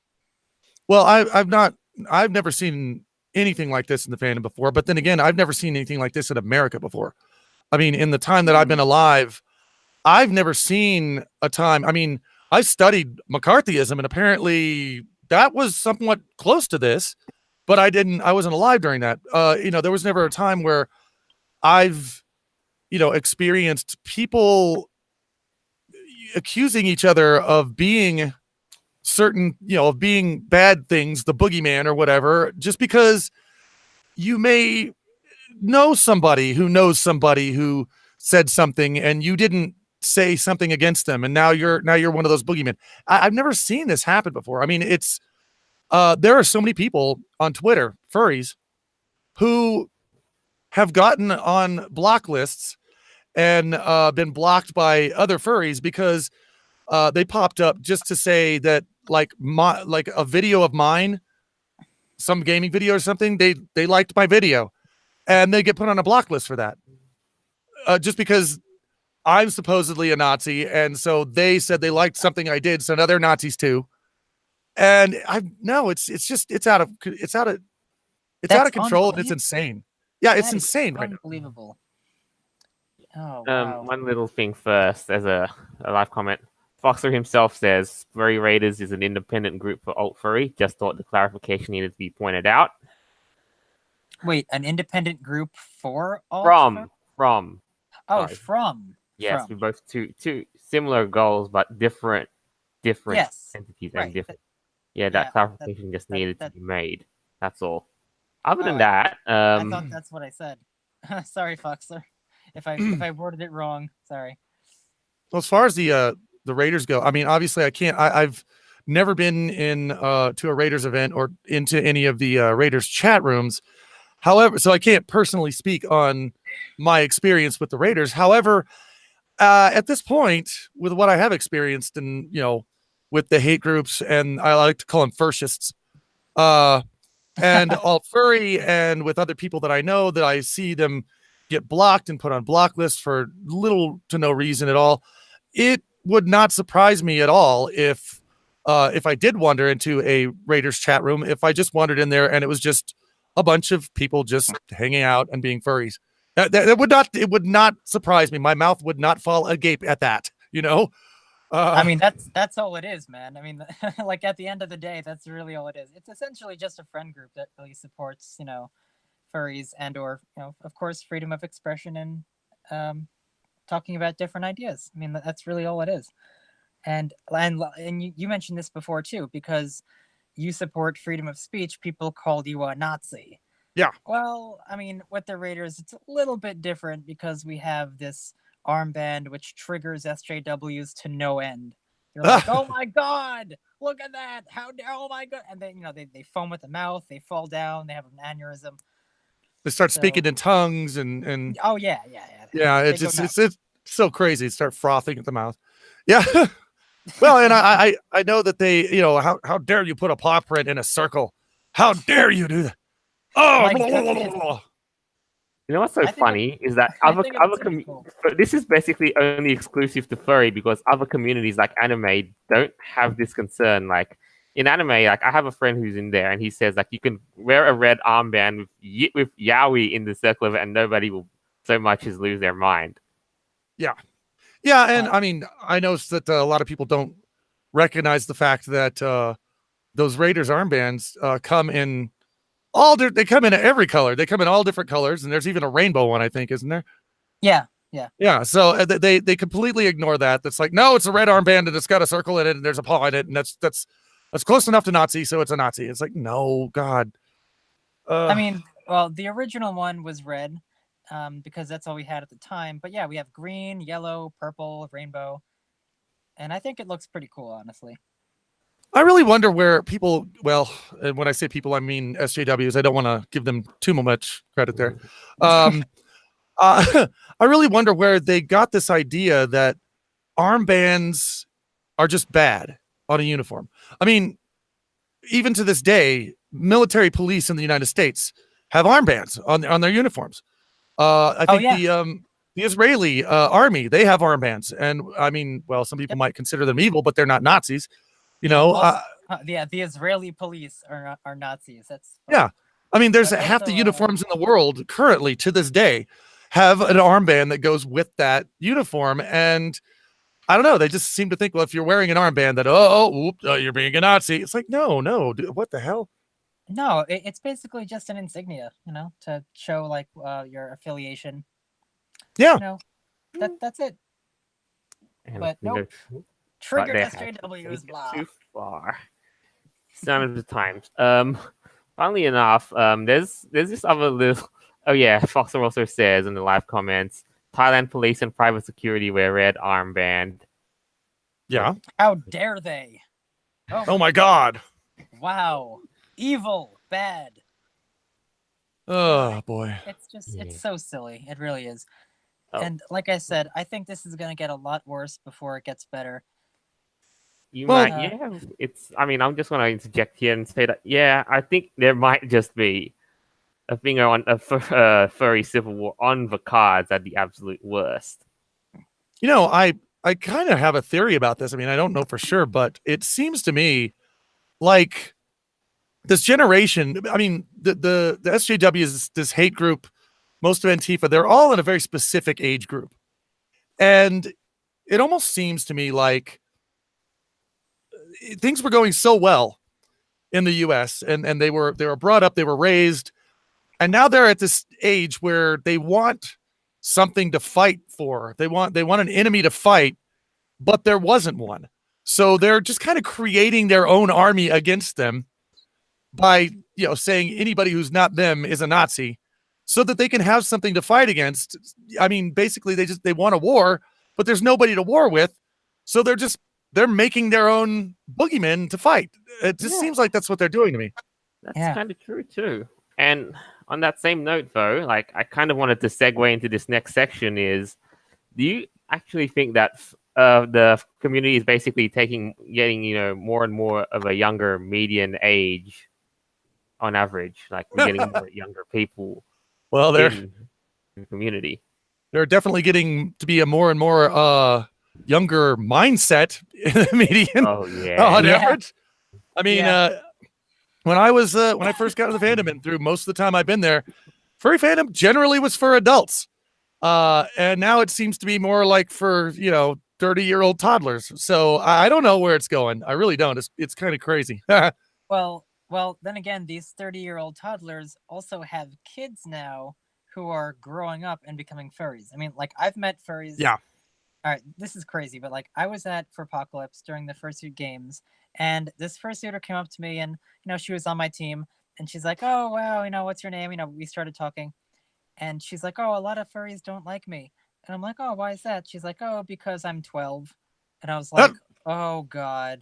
Well, I've never seen anything like this in the fandom before, but then again, I've never seen anything like this in America before. I mean, in the time that I've been alive, I've never seen a time. I mean, I studied McCarthyism, and apparently that was somewhat close to this, but I wasn't alive during that. There was never a time where I've, experienced people accusing each other of being certain, of being bad things, the boogeyman or whatever, just because you may know somebody who knows somebody who said something and you didn't say something against them, and now you're one of those boogeymen. I've never seen this happen before. I mean, it's there are so many people on Twitter, furries, who have gotten on block lists and been blocked by other furries because they popped up just to say that like a video of mine, some gaming video or something, they liked my video, and they get put on a block list for that, just because I'm supposedly a Nazi, and so they said they liked something I did, so now they're Nazis too. And it's out of control, and it's insane. Yeah, it's insane right now.
Unbelievable. Oh wow.
One little thing first, as a live comment. Foxer himself says Furry Raiders is an independent group for alt furry. Just thought the clarification needed to be pointed out.
Wait, an independent group for alt?
From.
Oh,
sorry.
from.
Yes,
from.
we both two similar goals, but different
yes.
entities
right.
and different. That clarification just needed to be made. That's all. Other than that,
I thought that's what I said. Sorry, Foxer, if I worded it wrong. Sorry.
Well, as far as the Raiders go, I mean, obviously, I can't. I've never been in to a Raiders event or into any of the Raiders chat rooms. However, so I can't personally speak on my experience with the Raiders. However, at this point, with what I have experienced, and with the hate groups, and I like to call them fascists, and all furry, and with other people that I know, that I see them get blocked and put on block lists for little to no reason at all. It would not surprise me at all if I did wander into a Raiders chat room, if I just wandered in there and it was just a bunch of people just hanging out and being furries. It would not surprise me. My mouth would not fall agape at that,
I mean, that's all it is, man. I mean, like at the end of the day, that's really all it is. It's essentially just a friend group that really supports, furries and or, of course, freedom of expression and talking about different ideas. I mean, that's really all it is. And you mentioned this before too, because you support freedom of speech. People called you a Nazi.
Yeah.
Well, I mean, with the Raiders, it's a little bit different because we have this armband which triggers SJWs to no end. You're like, oh my god, look at that! Oh my god! And then they foam at the mouth, they fall down, they have an aneurysm.
They start speaking in tongues and
oh yeah.
It's so crazy. Start frothing at the mouth. Yeah. Well, and I know that they, how dare you put a paw print in a circle? How dare you do that? Oh,
you know what's so funny is that this is basically only exclusive to furry, because other communities like anime don't have this concern. Like in anime, like I have a friend who's in there, and he says like you can wear a red armband with yaoi in the circle of it, and nobody will so much as lose their mind.
Yeah, and I mean, I noticed that a lot of people don't recognize the fact that those Raiders armbands come in they come in every color. They come in all different colors, and there's even a rainbow one, I think, isn't there?
Yeah.
So they completely ignore that. That's like, no, it's a red armband and it's got a circle in it and there's a paw in it, and that's close enough to Nazi, so it's a Nazi. It's like, no, God.
I mean, well, the original one was red, because that's all we had at the time. But yeah, we have green, yellow, purple, rainbow, and I think it looks pretty cool, honestly.
I really wonder where people, well, and when I say people, I mean SJWs. I don't want to give them too much credit there. I really wonder where they got this idea that armbands are just bad on a uniform. I mean, even to this day, military police in the United States have armbands on their uniforms. I think the Israeli army, they have armbands. And I mean, well, some people might consider them evil, but they're not Nazis.
The Israeli police are Nazis. That's funny.
Yeah. I mean, there's half the uniforms in the world currently to this day have an armband that goes with that uniform. And I don't know. They just seem to think, well, if you're wearing an armband that, you're being a Nazi. It's like, no, dude, what the hell?
No, it's basically just an insignia, to show like your affiliation.
Yeah.
That's it.
And
But
we can
nope.
go,
Triggered
they have
SJWs,
taken
blah.
too far. Some of the times. Funnily enough, there's this other little. Oh yeah, Foster also says in the live comments, Thailand police and private security wear red armband.
Yeah.
How dare they?
Oh my God.
Wow. Evil. Bad.
Oh boy.
It's so silly. It really is.
Oh.
And like I said, I think this is going to get a lot worse before it gets better.
It's. I mean, I'm just going to interject here and say that, yeah, I think there might just be a thing on a furry civil war on the cards at the absolute worst.
I kind of have a theory about this. I mean, I don't know for sure, but it seems to me like this generation. I mean, the SJW is this hate group. Most of Antifa, they're all in a very specific age group, and it almost seems to me like things were going so well in the U.S. and they were brought up, they were raised, and now they're at this age where they want something to fight for. They want an enemy to fight, but there wasn't one. So they're just kind of creating their own army against them by, saying anybody who's not them is a Nazi, so that they can have something to fight against. I mean, basically they want a war, but there's nobody to war with. So they're making their own boogeymen to fight. It just seems like that's what they're doing to me.
That's kind of true too. And on that same note, though, like I kind of wanted to segue into this next section is, do you actually think that the community is basically getting more and more of a younger median age on average? Like we're getting more younger people.
Well,
in the community.
They're definitely getting to be a more and more younger mindset in the median.
Oh yeah.
On average. I mean, when I first got into the fandom and through most of the time I've been there, furry fandom generally was for adults. And now it seems to be more like for, 30-year-old toddlers. So I don't know where it's going. I really don't. It's kind of crazy.
Well, then again, these 30-year-old toddlers also have kids now who are growing up and becoming furries. I mean, like I've met furries.
Yeah.
All right, this is crazy, but like I was at Furpocalypse during the Fursuit games, and this fursuiter came up to me, and she was on my team, and she's like, "Oh wow, what's your name?" We started talking, and she's like, "Oh, a lot of furries don't like me," and I'm like, "Oh, why is that?" She's like, "Oh, because I'm 12," and I was like, "Oh God,"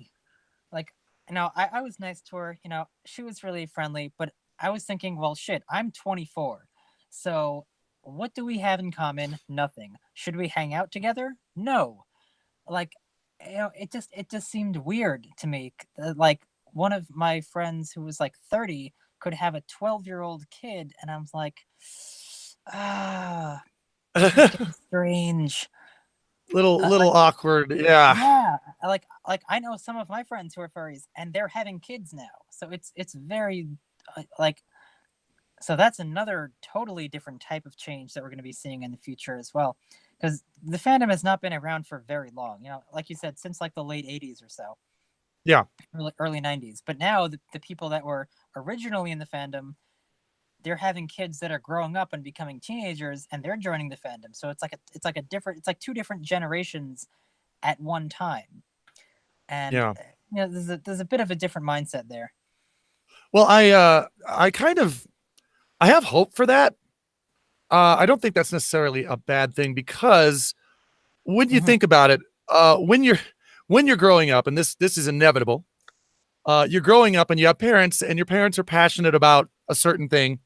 like. I was nice to her. She was really friendly, but I was thinking, well, shit, I'm 24. So what do we have in common? Nothing. Should we hang out together? No. Like, it just seemed weird to me. Like one of my friends who was like 30 could have a 12-year-old kid. And I was like, it's strange.
Little awkward. Yeah.
Like I know some of my friends who are furries and they're having kids now. So it's very so that's another totally different type of change that we're going to be seeing in the future as well. Because the fandom has not been around for very long, like you said, since like the late 80s or so.
Yeah.
Early 90s. But now the people that were originally in the fandom, they're having kids that are growing up and becoming teenagers, and they're joining the fandom. So it's like two different generations at one time. And there's a bit of a different mindset there.
Well, I have hope for that. I don't think that's necessarily a bad thing, because when you think about it, when you're growing up, and this is inevitable, you're growing up and you have parents, and your parents are passionate about a certain thing,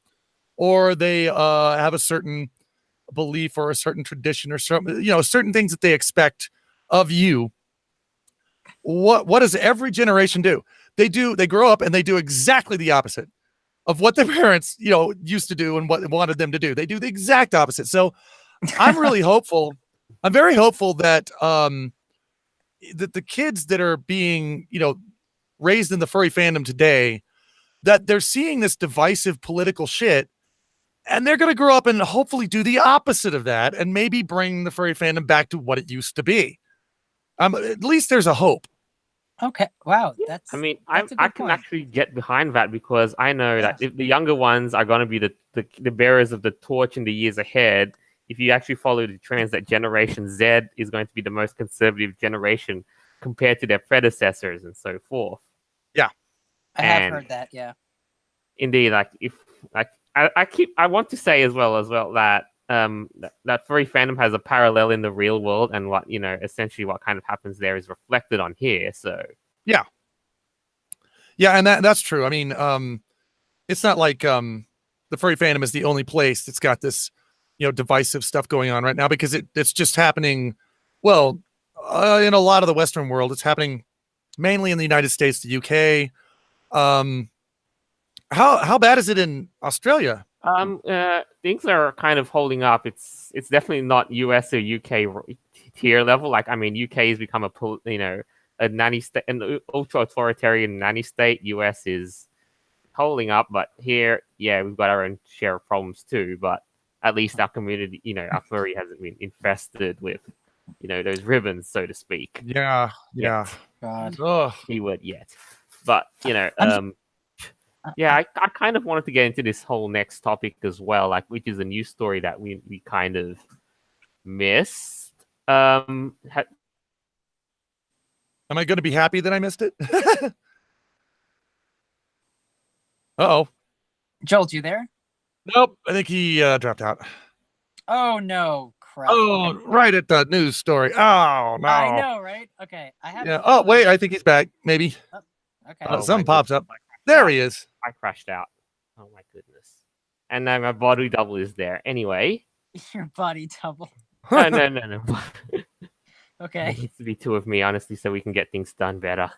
or they have a certain belief or a certain tradition or certain things that they expect of you. What does every generation do? They grow up and they do exactly the opposite of what their parents, used to do and what they wanted them to do. They do the exact opposite. So I'm really hopeful. I'm very hopeful that that the kids that are being, raised in the furry fandom today, that they're seeing this divisive political shit, and they're going to grow up and hopefully do the opposite of that, and maybe bring the furry fandom back to what it used to be. At least there's a hope.
Okay. Wow.
I mean, I can actually get behind that, because I know that if the younger ones are going to be the bearers of the torch in the years ahead, if you actually follow the trends, that Generation Z is going to be the most conservative generation compared to their predecessors and so forth.
I have
And
heard that. Yeah.
indeed, like if like I want to say as well that that furry fandom has a parallel in the real world, and what essentially what kind of happens there is reflected on here. So
yeah, and that's true. I mean, it's not like the furry fandom is the only place that's got this divisive stuff going on right now, because it's just happening. Well, in a lot of the Western world, it's happening mainly in the United States, the UK. How bad is it in Australia?
Things are kind of holding up. It's definitely not US or UK tier level. Like, I mean, UK has become a nanny state, an ultra authoritarian nanny state. US is holding up, but here, yeah, we've got our own share of problems too. But at least our community, our furry hasn't been infested with, those ribbons, so to speak.
Yeah.
God.
Ugh.
Keyword yet. But I kind of wanted to get into this whole next topic as well, like, which is a news story that we kind of missed.
Am I going to be happy that I missed it? Uh-oh.
Joel, you there?
Nope. I think he dropped out.
Oh no, crap.
Oh, right at the news story. Oh, no.
I know, right? Okay. I have.
Yeah. Oh, wait. I think he's back. Maybe.
Okay.
Something pops up. There he is.
I crashed out. Oh my goodness. And now my body double is there. Anyway.
Your body double.
No.
Okay.
It needs to be two of me, honestly, so we can get things done better.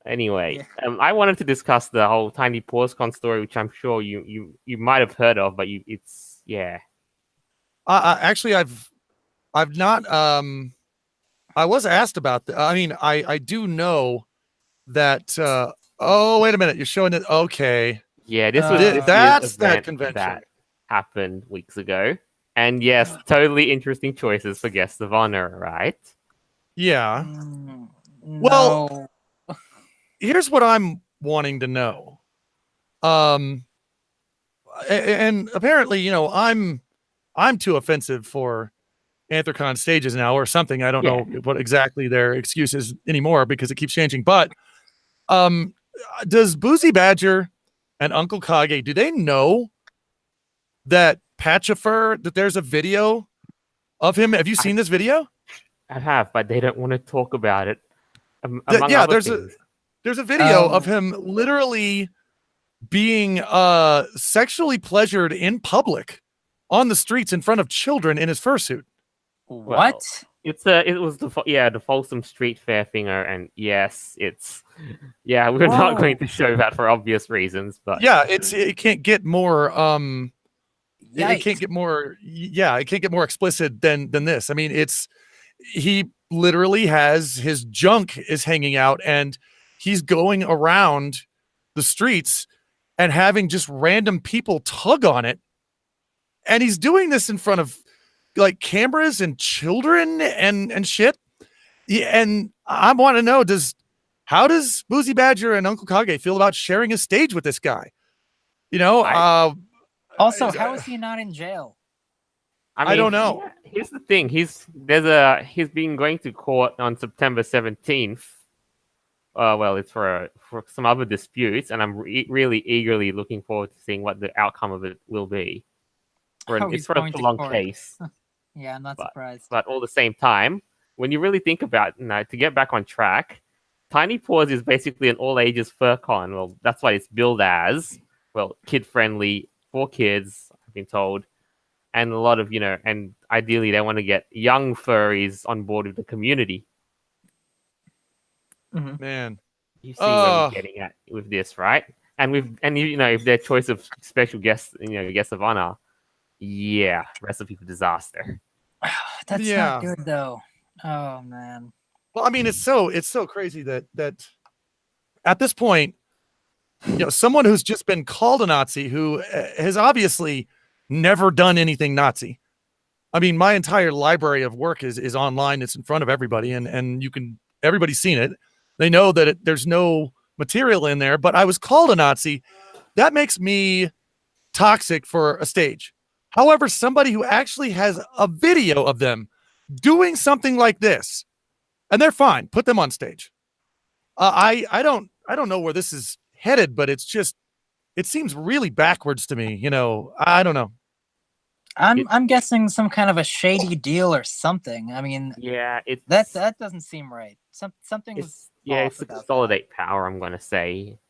Anyway, I wanted to discuss the whole Tiny PawsCon story, which I'm sure you might have heard of, but it's.
Actually, I've not. I was asked about that. I mean, I do know that. Oh, wait a minute! You're showing it. Okay.
Yeah, this was
that's that convention
that happened weeks ago, and yes, totally interesting choices for guests of honor, right?
Yeah.
No.
Well, here's what I'm wanting to know. And apparently, I'm too offensive for Anthrocon stages now, or something. I don't know what exactly their excuse is anymore, because it keeps changing. But does Boozy Badger and Uncle Kage, do they know that Patchafur, that there's a video of him? Have you seen this video?
I have, but they don't want to talk about it.
There's a video of him literally being sexually pleasured in public on the streets in front of children in his fursuit.
What?
Well, it was the Folsom Street Fair thinger, and yes, we're not going to show that for obvious reasons, but
it can't get more it can't get more explicit than this. I mean, he literally has his junk is hanging out, and he's going around the streets and having just random people tug on it, and he's doing this in front of like cameras and children and shit. And I want to know, how does Boozy Badger and Uncle Kage feel about sharing a stage with this guy?
Also, how is he not in jail?
I don't know.
Here's the thing: he's been going to court on September 17th. It's for some other disputes, and I'm really eagerly looking forward to seeing what the outcome of it will be. It's for a long case.
Yeah, I'm not surprised.
But all the same time, when you really think about it, to get back on track, Tiny Paws is basically an all-ages furcon. Well, that's what it's billed as. Well, kid-friendly, for kids, I've been told. And a lot of, and ideally they want to get young furries on board with the community.
Mm-hmm.
Man.
You see where we're getting at with this, right? And if their choice of special guests, guests of honor, recipe for disaster.
That's not good though. Oh man.
Well, I mean, it's so crazy that at this point, someone who's just been called a Nazi, who has obviously never done anything Nazi. I mean, my entire library of work is online. It's in front of everybody, and everybody's seen it. They know that there's no material in there, but I was called a Nazi. That makes me toxic for a stage. However, somebody who actually has a video of them doing something like this, and they're fine, put them on stage. I don't know where this is headed, but it seems really backwards to me. I don't know.
I'm guessing some kind of a shady deal or something. I mean,
yeah,
that doesn't seem right. Something's
it's to
about
consolidate power. I'm gonna say,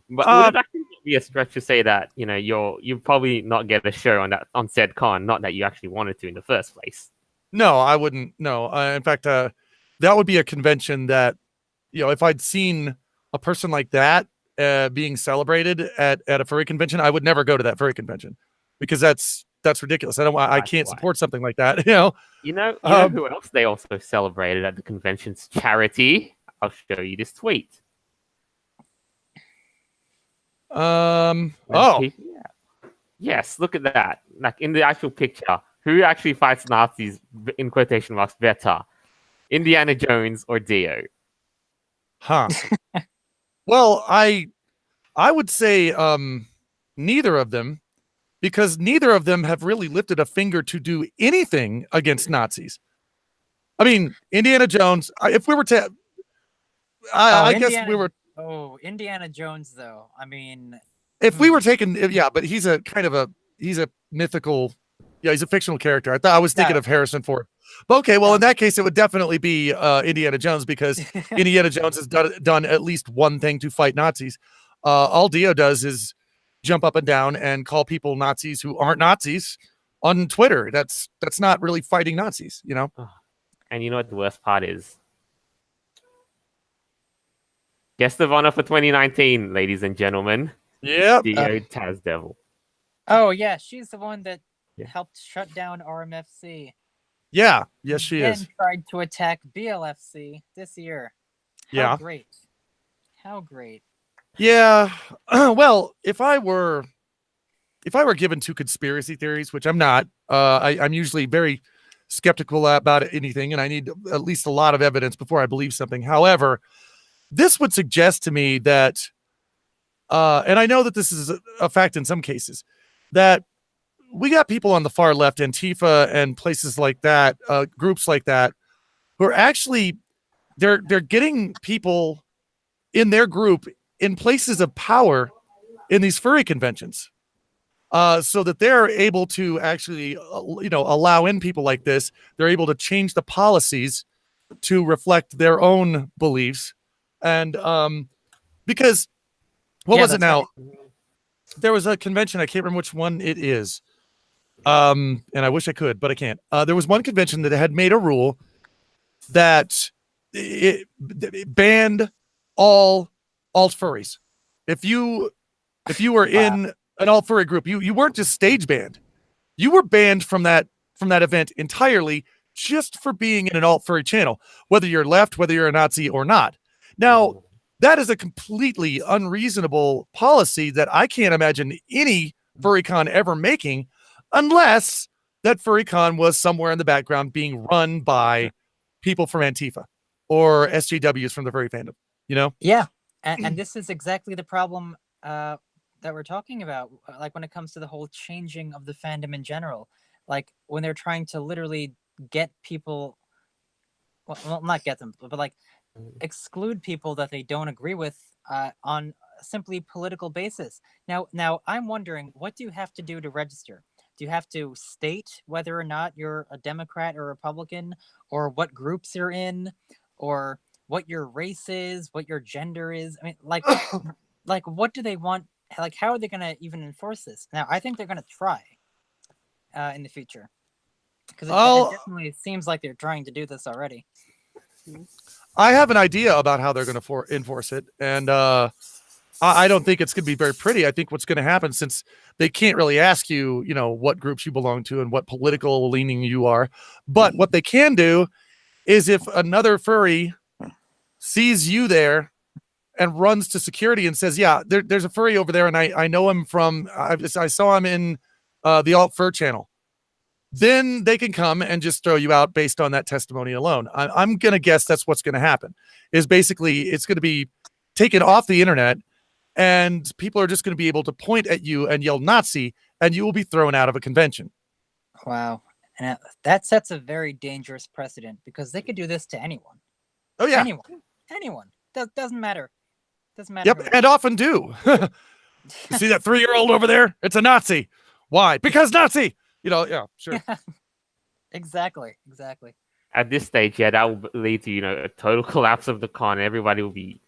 but would it actually be a stretch to say that you probably not get a show on said con, not that you actually wanted to in the first place?
No, I wouldn't. No, in fact, that would be a convention that, if I'd seen a person like that being celebrated at a furry convention, I would never go to that furry convention because that's ridiculous. I can't support something like that.
You know who else they also celebrated at the convention's charity? I'll show you this tweet. Yes, look at that. Like in the actual picture, who actually fights Nazis in quotation marks better? Indiana Jones or Dio?
Huh. Well, I would say neither of them, because neither of them have really lifted a finger to do anything against Nazis. I mean, Indiana Jones, if we were to I guess we were.
Oh, Indiana Jones, though. I mean,
if we were taking, yeah, but he's a mythical, he's a fictional character. I was thinking of Harrison Ford. But okay, well, in that case, it would definitely be Indiana Jones, because Indiana Jones has done at least one thing to fight Nazis. All Dio does is jump up and down and call people Nazis who aren't Nazis on Twitter. That's not really fighting Nazis,
And you know what the worst part is? Guest of honor for 2019, ladies and gentlemen.
Yep.
Dio Taz Devil.
Oh yeah, she's the one that helped shut down RMFC.
Yeah, yes, she is.
And tried to attack BLFC this year. How great! How great!
Yeah. Well, if I were given to conspiracy theories, which I'm not, I'm usually very skeptical about anything, and I need at least a lot of evidence before I believe something. However, this would suggest to me that, and I know that this is a fact in some cases, that we got people on the far left, Antifa and places like that, groups like that, who are actually, they're getting people in their group in places of power in these furry conventions, so that they're able to actually, allow in people like this. They're able to change the policies to reflect their own beliefs. And because what was it now? Right. There was a convention, I can't remember which one it is. And I wish I could, but I can't. There was one convention that had made a rule that it banned all alt furries. If you were in an alt furry group, you weren't just stage banned. You were banned from that event entirely, just for being in an alt furry channel, whether you're left, whether you're a Nazi or not. Now, that is a completely unreasonable policy that I can't imagine any FurryCon ever making, unless that FurryCon was somewhere in the background being run by people from Antifa or SJWs from the furry fandom,
Yeah, and this is exactly the problem that we're talking about, like when it comes to the whole changing of the fandom in general. Like when they're trying to literally get people, well not get them, but like exclude people that they don't agree with on simply political basis. Now I'm wondering, what do you have to do to register? Do you have to state whether or not you're a Democrat or Republican, or what groups you're in, or what your race is, what your gender is? I mean, like what do they want? Like, how are they going to even enforce this? Now, I think they're going to try in the future, because it definitely seems like they're trying to do this already.
I have an idea about how they're going to enforce it, and I don't think it's going to be very pretty. I think what's going to happen, since they can't really ask you, what groups you belong to and what political leaning you are, but what they can do is, if another furry sees you there and runs to security and says, yeah, there's a furry over there, and I know him from, I saw him in the alt fur channel, then they can come and just throw you out based on that testimony alone. I'm going to guess that's what's going to happen, is basically it's going to be taken off the internet, and people are just going to be able to point at you and yell Nazi, and you will be thrown out of a convention.
Wow. And that sets a very dangerous precedent because they could do this to anyone.
Oh yeah.
Anyone. Doesn't matter. Doesn't matter.
Yep, and often do. You see that 3-year-old over there? It's a Nazi. Why? Because Nazi. Yeah, sure.
Exactly.
At this stage, yeah, that will lead to a total collapse of the con. Everybody will be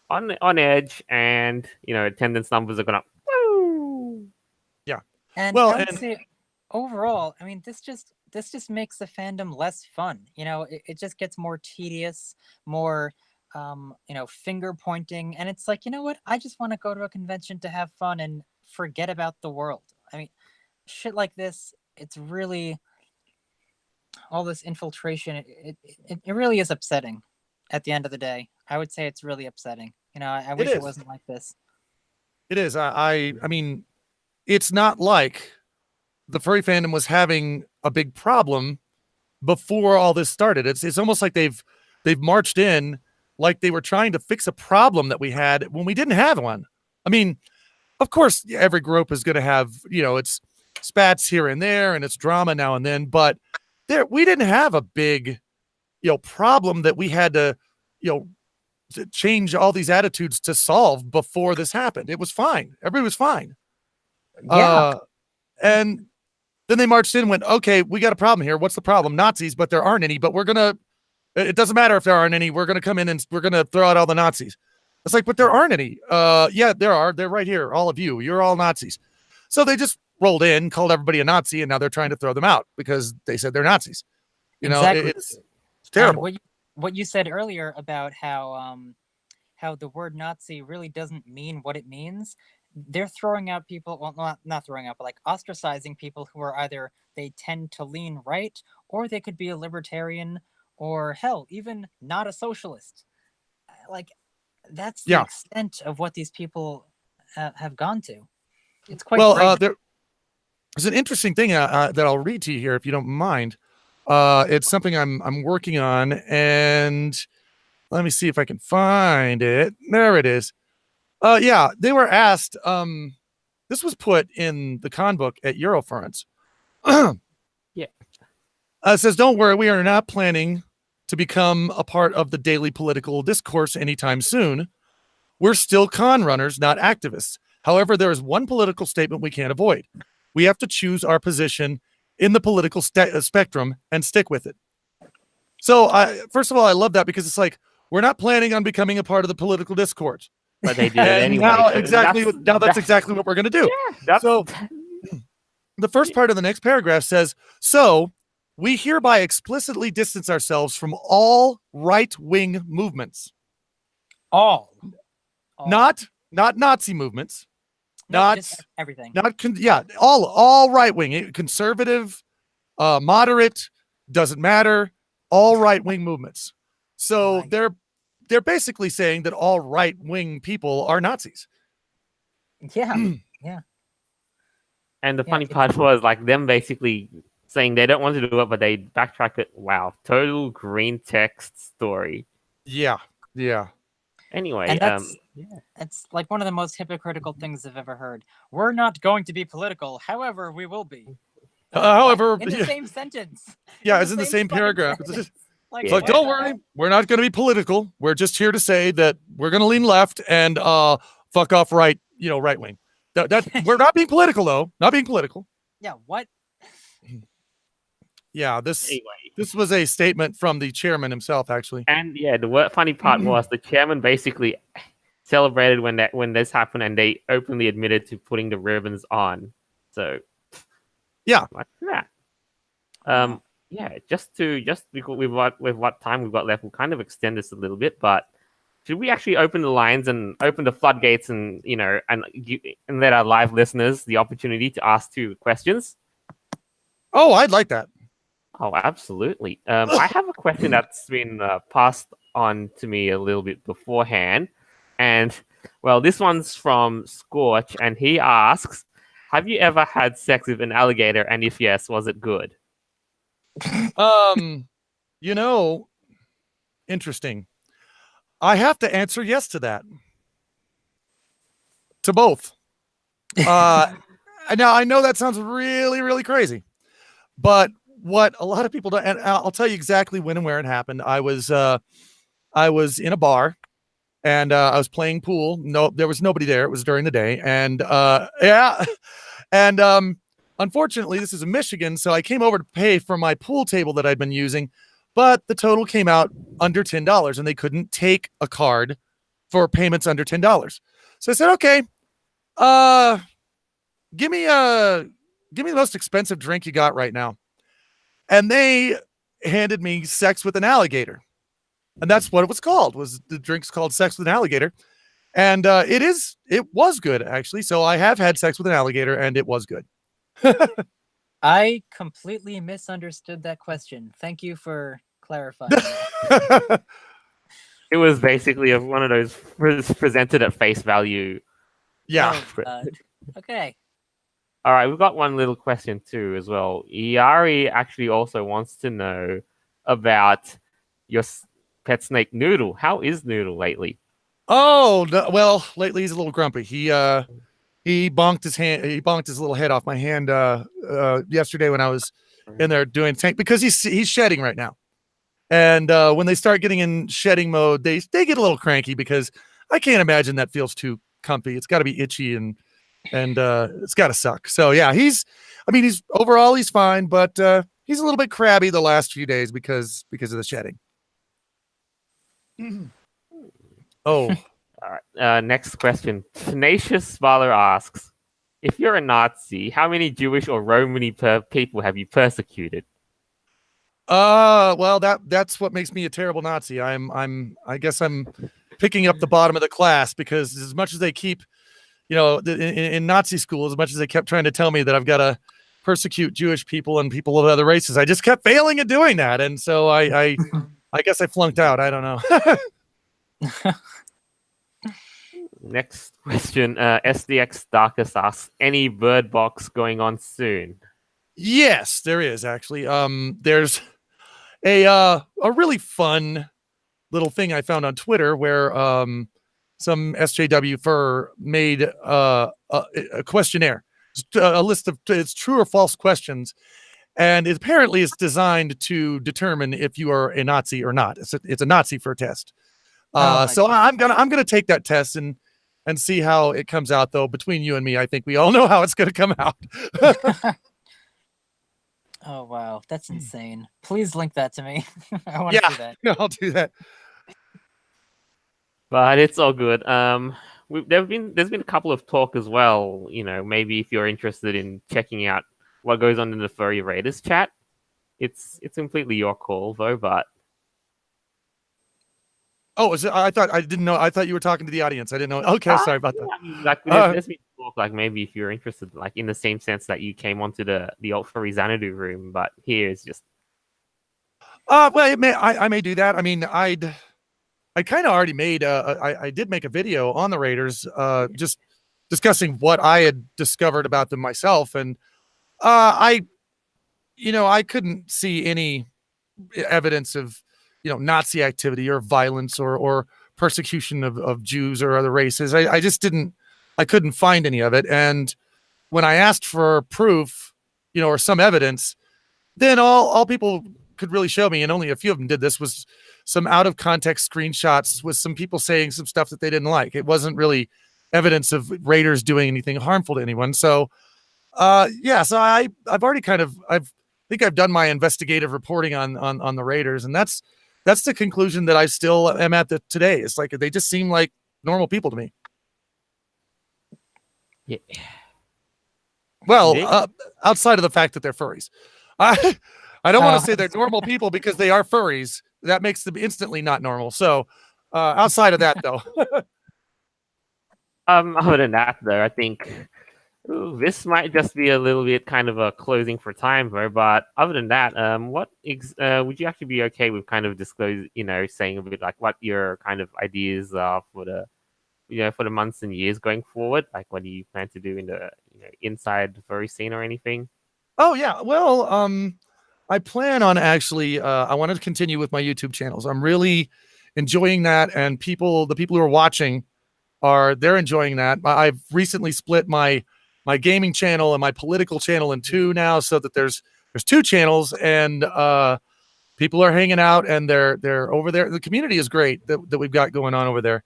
on edge, and attendance numbers are gonna. Woo!
Yeah.
And I would say, overall, I mean, this just makes the fandom less fun. It just gets more tedious, more finger pointing, and it's like, you know what? I just want to go to a convention to have fun and forget about the world. I mean, shit like this, it's really all this infiltration. It really is upsetting. At the end of the day, I would say it's really upsetting. I wish it wasn't like this.
It is. I mean, it's not like the furry fandom was having a big problem before all this started. It's almost like they've marched in like they were trying to fix a problem that we had when we didn't have one. I mean, of course, every group is going to have, it's spats here and there and it's drama now and then, but we didn't have a big, problem that we had to, to change all these attitudes to solve before this happened. It was fine. Everybody was fine.
Yeah.
And then they marched in and went, okay, we got a problem here. What's the problem? Nazis, but there aren't any, but it doesn't matter if there aren't any. We're going to come in and we're going to throw out all the Nazis. It's like, but there aren't any. Yeah, there are. They're right here. All of you. You're all Nazis. So they just rolled in, called everybody a Nazi, and now they're trying to throw them out because they said they're Nazis.
Exactly.
It's terrible.
And what you said earlier about how the word Nazi really doesn't mean what it means. They're throwing out people, well, not throwing out, but like ostracizing people who are either they tend to lean right, or they could be a libertarian, or hell, even not a socialist. Like, that's the extent of what these people have gone to. It's quite
there's an interesting thing that I'll read to you here, if you don't mind. It's something I'm working on, and let me see if I can find it. There it is. They were asked. This was put in the con book at Eurofurence.
Yeah.
It says, "Don't worry, we are not planning to become a part of the daily political discourse anytime soon. We're still con runners, not activists. However, there is one political statement we can't avoid. We have to choose our position in the political spectrum and stick with it." So, first of all, I love that because it's like, we're not planning on becoming a part of the political discourse.
But they did it anyway.
That's exactly what we're going to do.
Yeah,
so the first part of the next paragraph says, "So we hereby explicitly distance ourselves from all right-wing movements."
All.
Not Nazi movements.
No, just everything.
All right-wing, conservative, moderate, doesn't matter. All right-wing movements. So they're basically saying that all right-wing people are Nazis.
Yeah. Yeah.
And the funny part was like them basically saying they don't want to do it, but they backtrack it. Wow, total green text story.
Yeah.
Anyway,
and it's like one of the most hypocritical things I've ever heard. We're not going to be political, however, we will be.
However,
in the same sentence.
Yeah, it's in the same paragraph. It's
like,
don't worry, we're not going to be political. We're just here to say that we're going to lean left and fuck off right wing. That we're not being political though. Not being political.
Yeah. What?
Yeah. This was a statement from the chairman himself, actually.
And the funny part was the chairman basically celebrated when this happened, and they openly admitted to putting the ribbons on. So
yeah,
like that. Just with what time we've got left, we'll kind of extend this a little bit, but should we actually open the lines and open the floodgates and let our live listeners the opportunity to ask 2 questions?
Oh, I'd like that.
Oh, absolutely. I have a question that's been passed on to me a little bit beforehand, and well, this one's from Scorch, and he asks, "Have you ever had sex with an alligator, and if yes, was it good?"
Interesting. I have to answer yes to that. To both. Now I know that sounds really, really crazy, But what a lot of people don't, and I'll tell you exactly when and where it happened. I was in a bar and I was playing pool. No, there was nobody there. It was during the day. And yeah. And unfortunately, this is in Michigan. So I came over to pay for my pool table that I'd been using, but the total came out under $10 and they couldn't take a card for payments under $10. So I said, okay, give me the most expensive drink you got right now. And they handed me Sex with an Alligator. And that's what it was called, was the drink's called Sex with an Alligator. And it was good, actually. So I have had sex with an alligator and it was good.
I completely misunderstood that question. Thank you for clarifying.
It was basically one of those presented at face value.
Yeah.
Oh, okay.
All right, we've got one little question too as well. Iari actually also wants to know about your pet snake Noodle. How is Noodle lately?
Oh, no, well, lately he's a little grumpy. He bonked his little head off my hand yesterday when I was in there doing tank, because he's shedding right now. And when they start getting in shedding mode, they get a little cranky, because I can't imagine that feels too comfy. It's got to be itchy and it's got to suck. So yeah, he's overall he's fine, but he's a little bit crabby the last few days because of the shedding. Oh.
All right. Next question. Tenacious Smaller asks, if you're a Nazi, how many Jewish or Romany people have you persecuted?
Well, that's what makes me a terrible Nazi. I guess I'm picking up the bottom of the class, because as much as they keep, in Nazi school, as much as they kept trying to tell me that I've got to persecute Jewish people and people of other races, I just kept failing at doing that. And so I guess I flunked out. I don't know.
Next question. SDX Darkest asks, any Bird Box going on soon?
Yes, there is actually. There's a really fun little thing I found on Twitter where some SJW Fur made a questionnaire, a list of it's true or false questions, and it apparently is designed to determine if you are a Nazi or not. It's a Nazi Fur test. So I'm gonna take that test and see how it comes out. Though between you and me, I think we all know how it's gonna come out.
Oh wow, that's insane! Please link that to me. I want to see that.
Yeah, I'll do that.
But it's all good. There's been a couple of talk as well. Maybe if you're interested in checking out what goes on in the Furry Raiders chat, it's completely your call though. But
oh, is it? I didn't know. I thought you were talking to the audience. I didn't know. Okay, sorry about that.
There's been talk, maybe if you're interested, in the same sense that you came onto the Alt Furry Xanadu room, but here is just.
Well, I may do that. I mean, I kind of already made I did make a video on the Raiders just discussing what I had discovered about them myself, and I couldn't see any evidence of Nazi activity or violence or persecution of Jews or other races. I just couldn't find any of it. And when I asked for proof, or some evidence, then all people could really show me, and only a few of them did this, was some out of context screenshots with some people saying some stuff that they didn't like. It wasn't really evidence of Raiders doing anything harmful to anyone. So, so I've already I think I've done my investigative reporting on the Raiders, and that's the conclusion that I still am at today. It's like they just seem like normal people to me.
Yeah.
Well, outside of the fact that they're furries. I don't want to say they're normal people because they are furries. That makes them instantly not normal. So outside of that, though.
Other than that, though, I think this might just be a little bit kind of a closing for time, though. But other than that, what would you actually be okay with kind of saying a bit like what your kind of ideas are for the months and years going forward? Like, what do you plan to do in the inside the furry scene or anything?
Oh yeah, well, I plan on actually. I want to continue with my YouTube channels. I'm really enjoying that, and the people who are watching they're enjoying that. I've recently split my gaming channel and my political channel in two now, so that there's there's 2 channels, and people are hanging out, and they're over there. The community is great that we've got going on over there,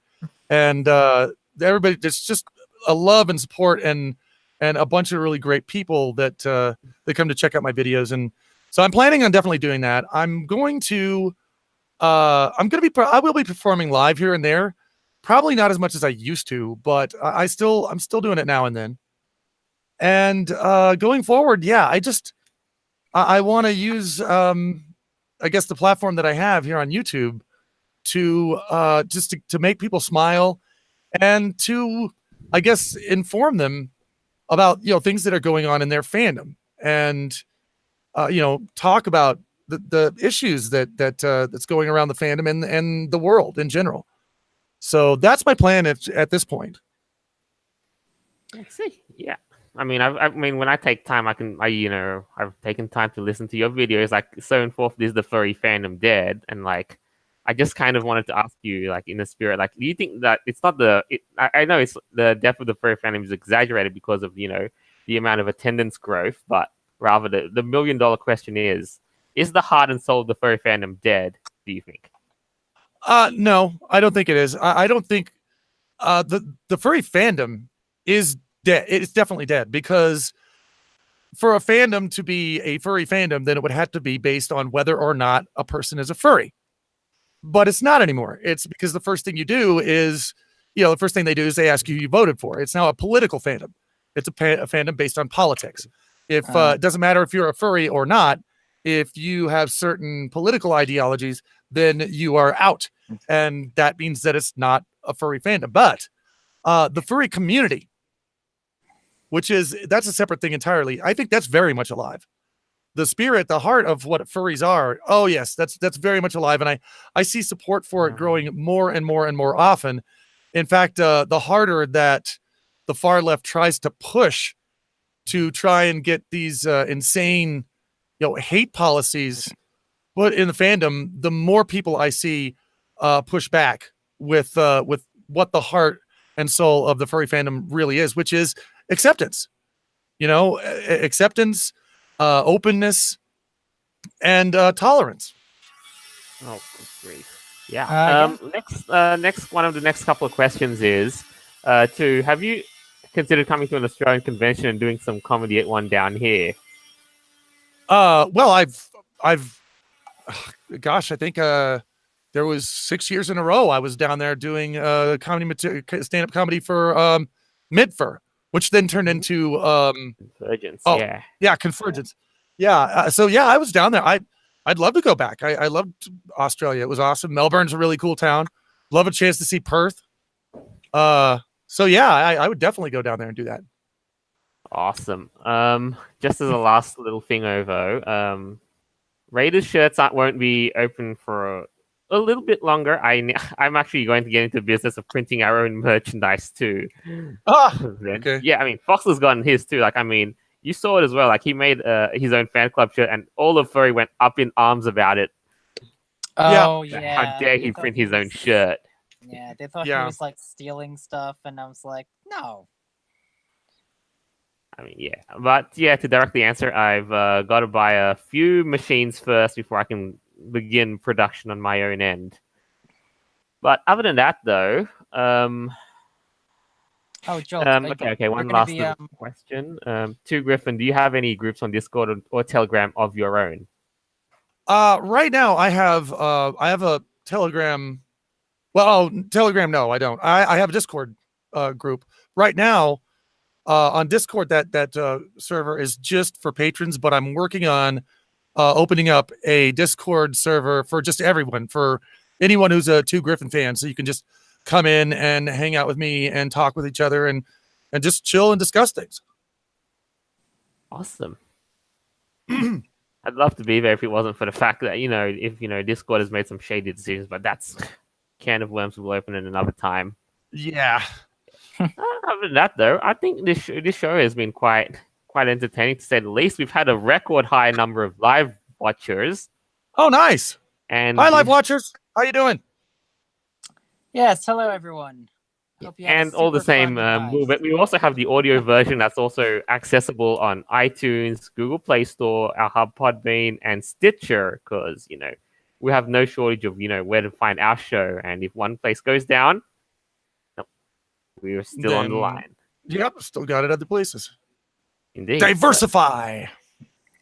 and everybody, there's just a love and support, and a bunch of really great people that come to check out my videos. And so I'm planning on definitely doing that. I will be performing live here and there, probably not as much as I used to, but I'm still doing it now and then. And going forward, yeah, I want to use I guess the platform that I have here on YouTube to just to make people smile, and to, I guess, inform them about, things that are going on in their fandom, and talk about the issues that's going around the fandom and the world in general. So that's my plan at this point.
I see. Yeah. I mean, when I take time, I've taken time to listen to your videos, like so and forth. Is the furry fandom dead? And like, I just kind of wanted to ask you, like, in the spirit, like, do you think that it's not I know it's the death of the furry fandom is exaggerated because of the amount of attendance growth, but rather the $1 million question is the heart and soul of the furry fandom dead? Do you think?
No, I don't think it is. I don't think the furry fandom is dead. It's definitely dead, because for a fandom to be a furry fandom, then it would have to be based on whether or not a person is a furry. But it's not anymore. It's because the first thing you do is, the first thing they do is they ask you who you voted for. It's now a political fandom. It's a fandom based on politics. If it doesn't matter if you're a furry or not, if you have certain political ideologies, then you are out. And that means that it's not a furry fandom. But the furry community, that's a separate thing entirely. I think that's very much alive. The spirit, the heart of what furries are. Oh yes, that's very much alive. And I see support for it growing more and more and more often. In fact, the harder that the far left tries to push to try and get these insane, hate policies put in the fandom, the more people I see push back with what the heart and soul of the furry fandom really is, which is acceptance. Acceptance, openness, and tolerance.
Oh, great. Yeah. Next one of the next couple of questions is have you considered coming to an Australian convention and doing some comedy at one down here?
Well, I've gosh, I think there was 6 years in a row I was down there doing stand-up comedy for Midfur, which then turned into
Convergence.
Convergence. So yeah, I was down there. I'd love to go back. I loved Australia. It was awesome. Melbourne's a really cool town. Love a chance to see Perth. So yeah, I would definitely go down there and do that.
Awesome. Just as a last little thing over, Raiders shirts won't be open for a little bit longer. I'm actually going to get into the business of printing our own merchandise too.
Okay.
Yeah, I mean, Fox's gotten his too. Like, I mean, you saw it as well. Like, he made his own fan club shirt, and all of Furry went up in arms about it.
Oh yeah.
How dare he print his own shirt?
Yeah, they thought he was like stealing stuff, and I was like, no.
I mean, yeah. But yeah, to directly answer, I've got to buy a few machines first before I can begin production on my own end. But other than that, though,
Joel.
Okay. One last little question. To Gryphon, do you have any groups on Discord or Telegram of your own?
Right now, I have a Telegram. Well, Telegram, no, I don't. I have a Discord group right now. On Discord, that server is just for patrons, but I'm working on opening up a Discord server for just everyone, for anyone who's a Gryphon fan, so you can just come in and hang out with me and talk with each other and just chill and discuss things.
Awesome. I'd love to be there if it wasn't for the fact that, Discord has made some shady decisions, but that's can of worms we'll open at another time.
Yeah.
Other than that, though, I think this show has been quite entertaining, to say the least. We've had a record high number of live watchers.
Oh, nice.
And
hi, live watchers. How you doing?
Yes, hello everyone. Hope you had a
And all the
super
same
fun time.
movement. We also have the audio version that's also accessible on iTunes, Google Play Store, our Hub Podbean, and Stitcher. Because we have no shortage of where to find our show. And if one place goes down, nope, we are still on the
Then-
line.
Yep, still got it other places.
Indeed.
Diversify.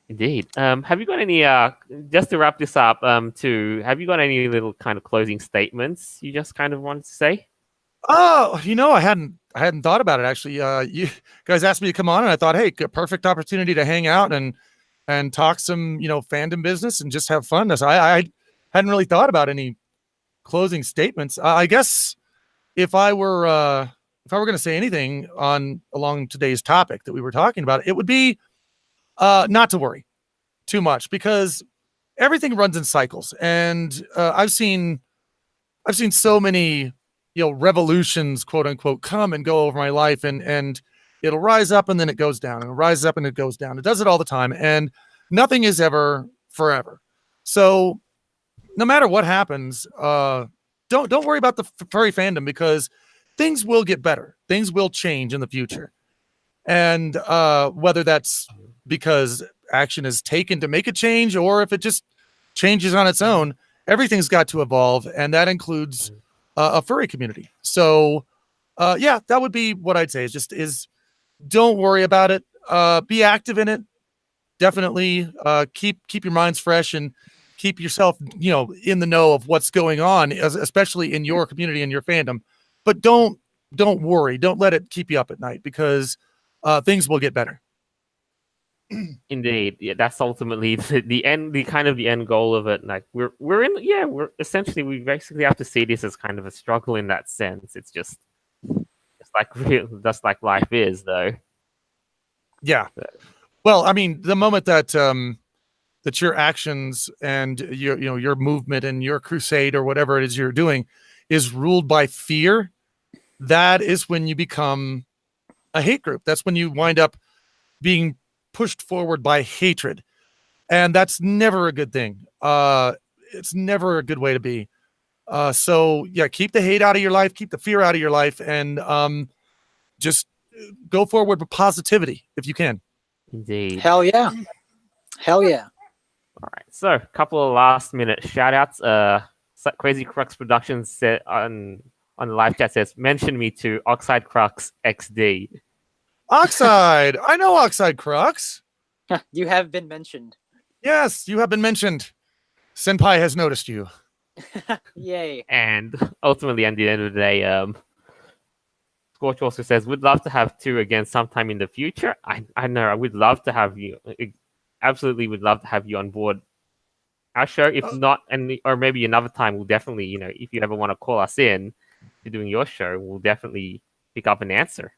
Indeed. Have you got any? Just to wrap this up, have you got any little kind of closing statements you just kind of wanted to say?
Oh, I hadn't thought about it actually. You guys asked me to come on, and I thought, hey, perfect opportunity to hang out and talk some, fandom business and just have fun. So I hadn't really thought about any closing statements. I guess if I were going to say anything along today's topic that we were talking about, it would be not to worry too much, because everything runs in cycles, and I've seen so many revolutions, quote unquote, come and go over my life, and it'll rise up and then it goes down, and it'll rise up and it goes down. It does it all the time, and nothing is ever forever. So no matter what happens, don't worry about the furry fandom, because things will get better. Things will change in the future. And whether that's because action is taken to make a change, or if it just changes on its own, everything's got to evolve, and that includes a furry community. So yeah, that would be what I'd say, is don't worry about it. Be active in it. Definitely keep your minds fresh and keep yourself in the know of what's going on, especially in your community and your fandom. But don't worry. Don't let it keep you up at night, because things will get better.
Indeed, yeah, that's ultimately the end, the end goal of it. Like we're essentially, we basically have to see this as kind of a struggle in that sense. It's just like life is, though.
Yeah. Well, I mean, the moment that that your actions and your movement and your crusade or whatever it is you're doing is ruled by fear, that is when you become a hate group. That's when you wind up being pushed forward by hatred, and that's never a good thing. It's never a good way to be. So yeah, keep the hate out of your life, keep the fear out of your life, and just go forward with positivity if you can.
Indeed.
Hell yeah. Hell yeah.
All right. So, a couple of last minute shout outs. Crazy Crux Productions said on the live chat says, mention me to Oxide Crux XD.
Oxide. I know Oxide Crux.
You have been mentioned.
Yes, you have been mentioned. Senpai has noticed you.
Yay.
And ultimately, at the end of the day, Scorch also says, would love to have two again sometime in the future. I know, I would love to have you. Absolutely would love to have you on board our show. If not, or maybe another time, we'll definitely, if you ever want to call us in to doing your show, we'll definitely pick up and answer.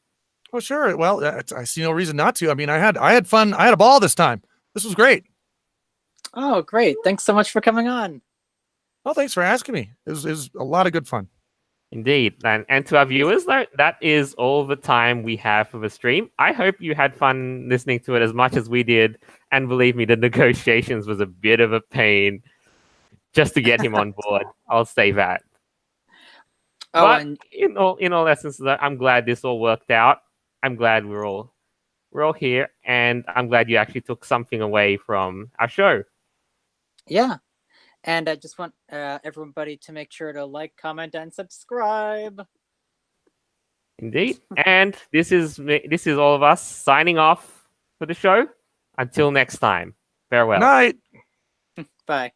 Oh, sure. Well, I see no reason not to. I mean, I had fun. I had a ball this time. This was great.
Oh, great. Thanks so much for coming on.
Oh, thanks for asking me. It was a lot of good fun.
Indeed. And to our viewers, though, that is all the time we have for the stream. I hope you had fun listening to it as much as we did. And believe me, the negotiations was a bit of a pain just to get him on board. I'll say that.
Oh,
but
and
in all essence, I'm glad this all worked out. I'm glad we're all here, and I'm glad you actually took something away from our show.
Yeah. And I just want everybody to make sure to like, comment, and subscribe.
Indeed. And this is all of us signing off for the show. Until next time. Farewell.
Night.
Bye.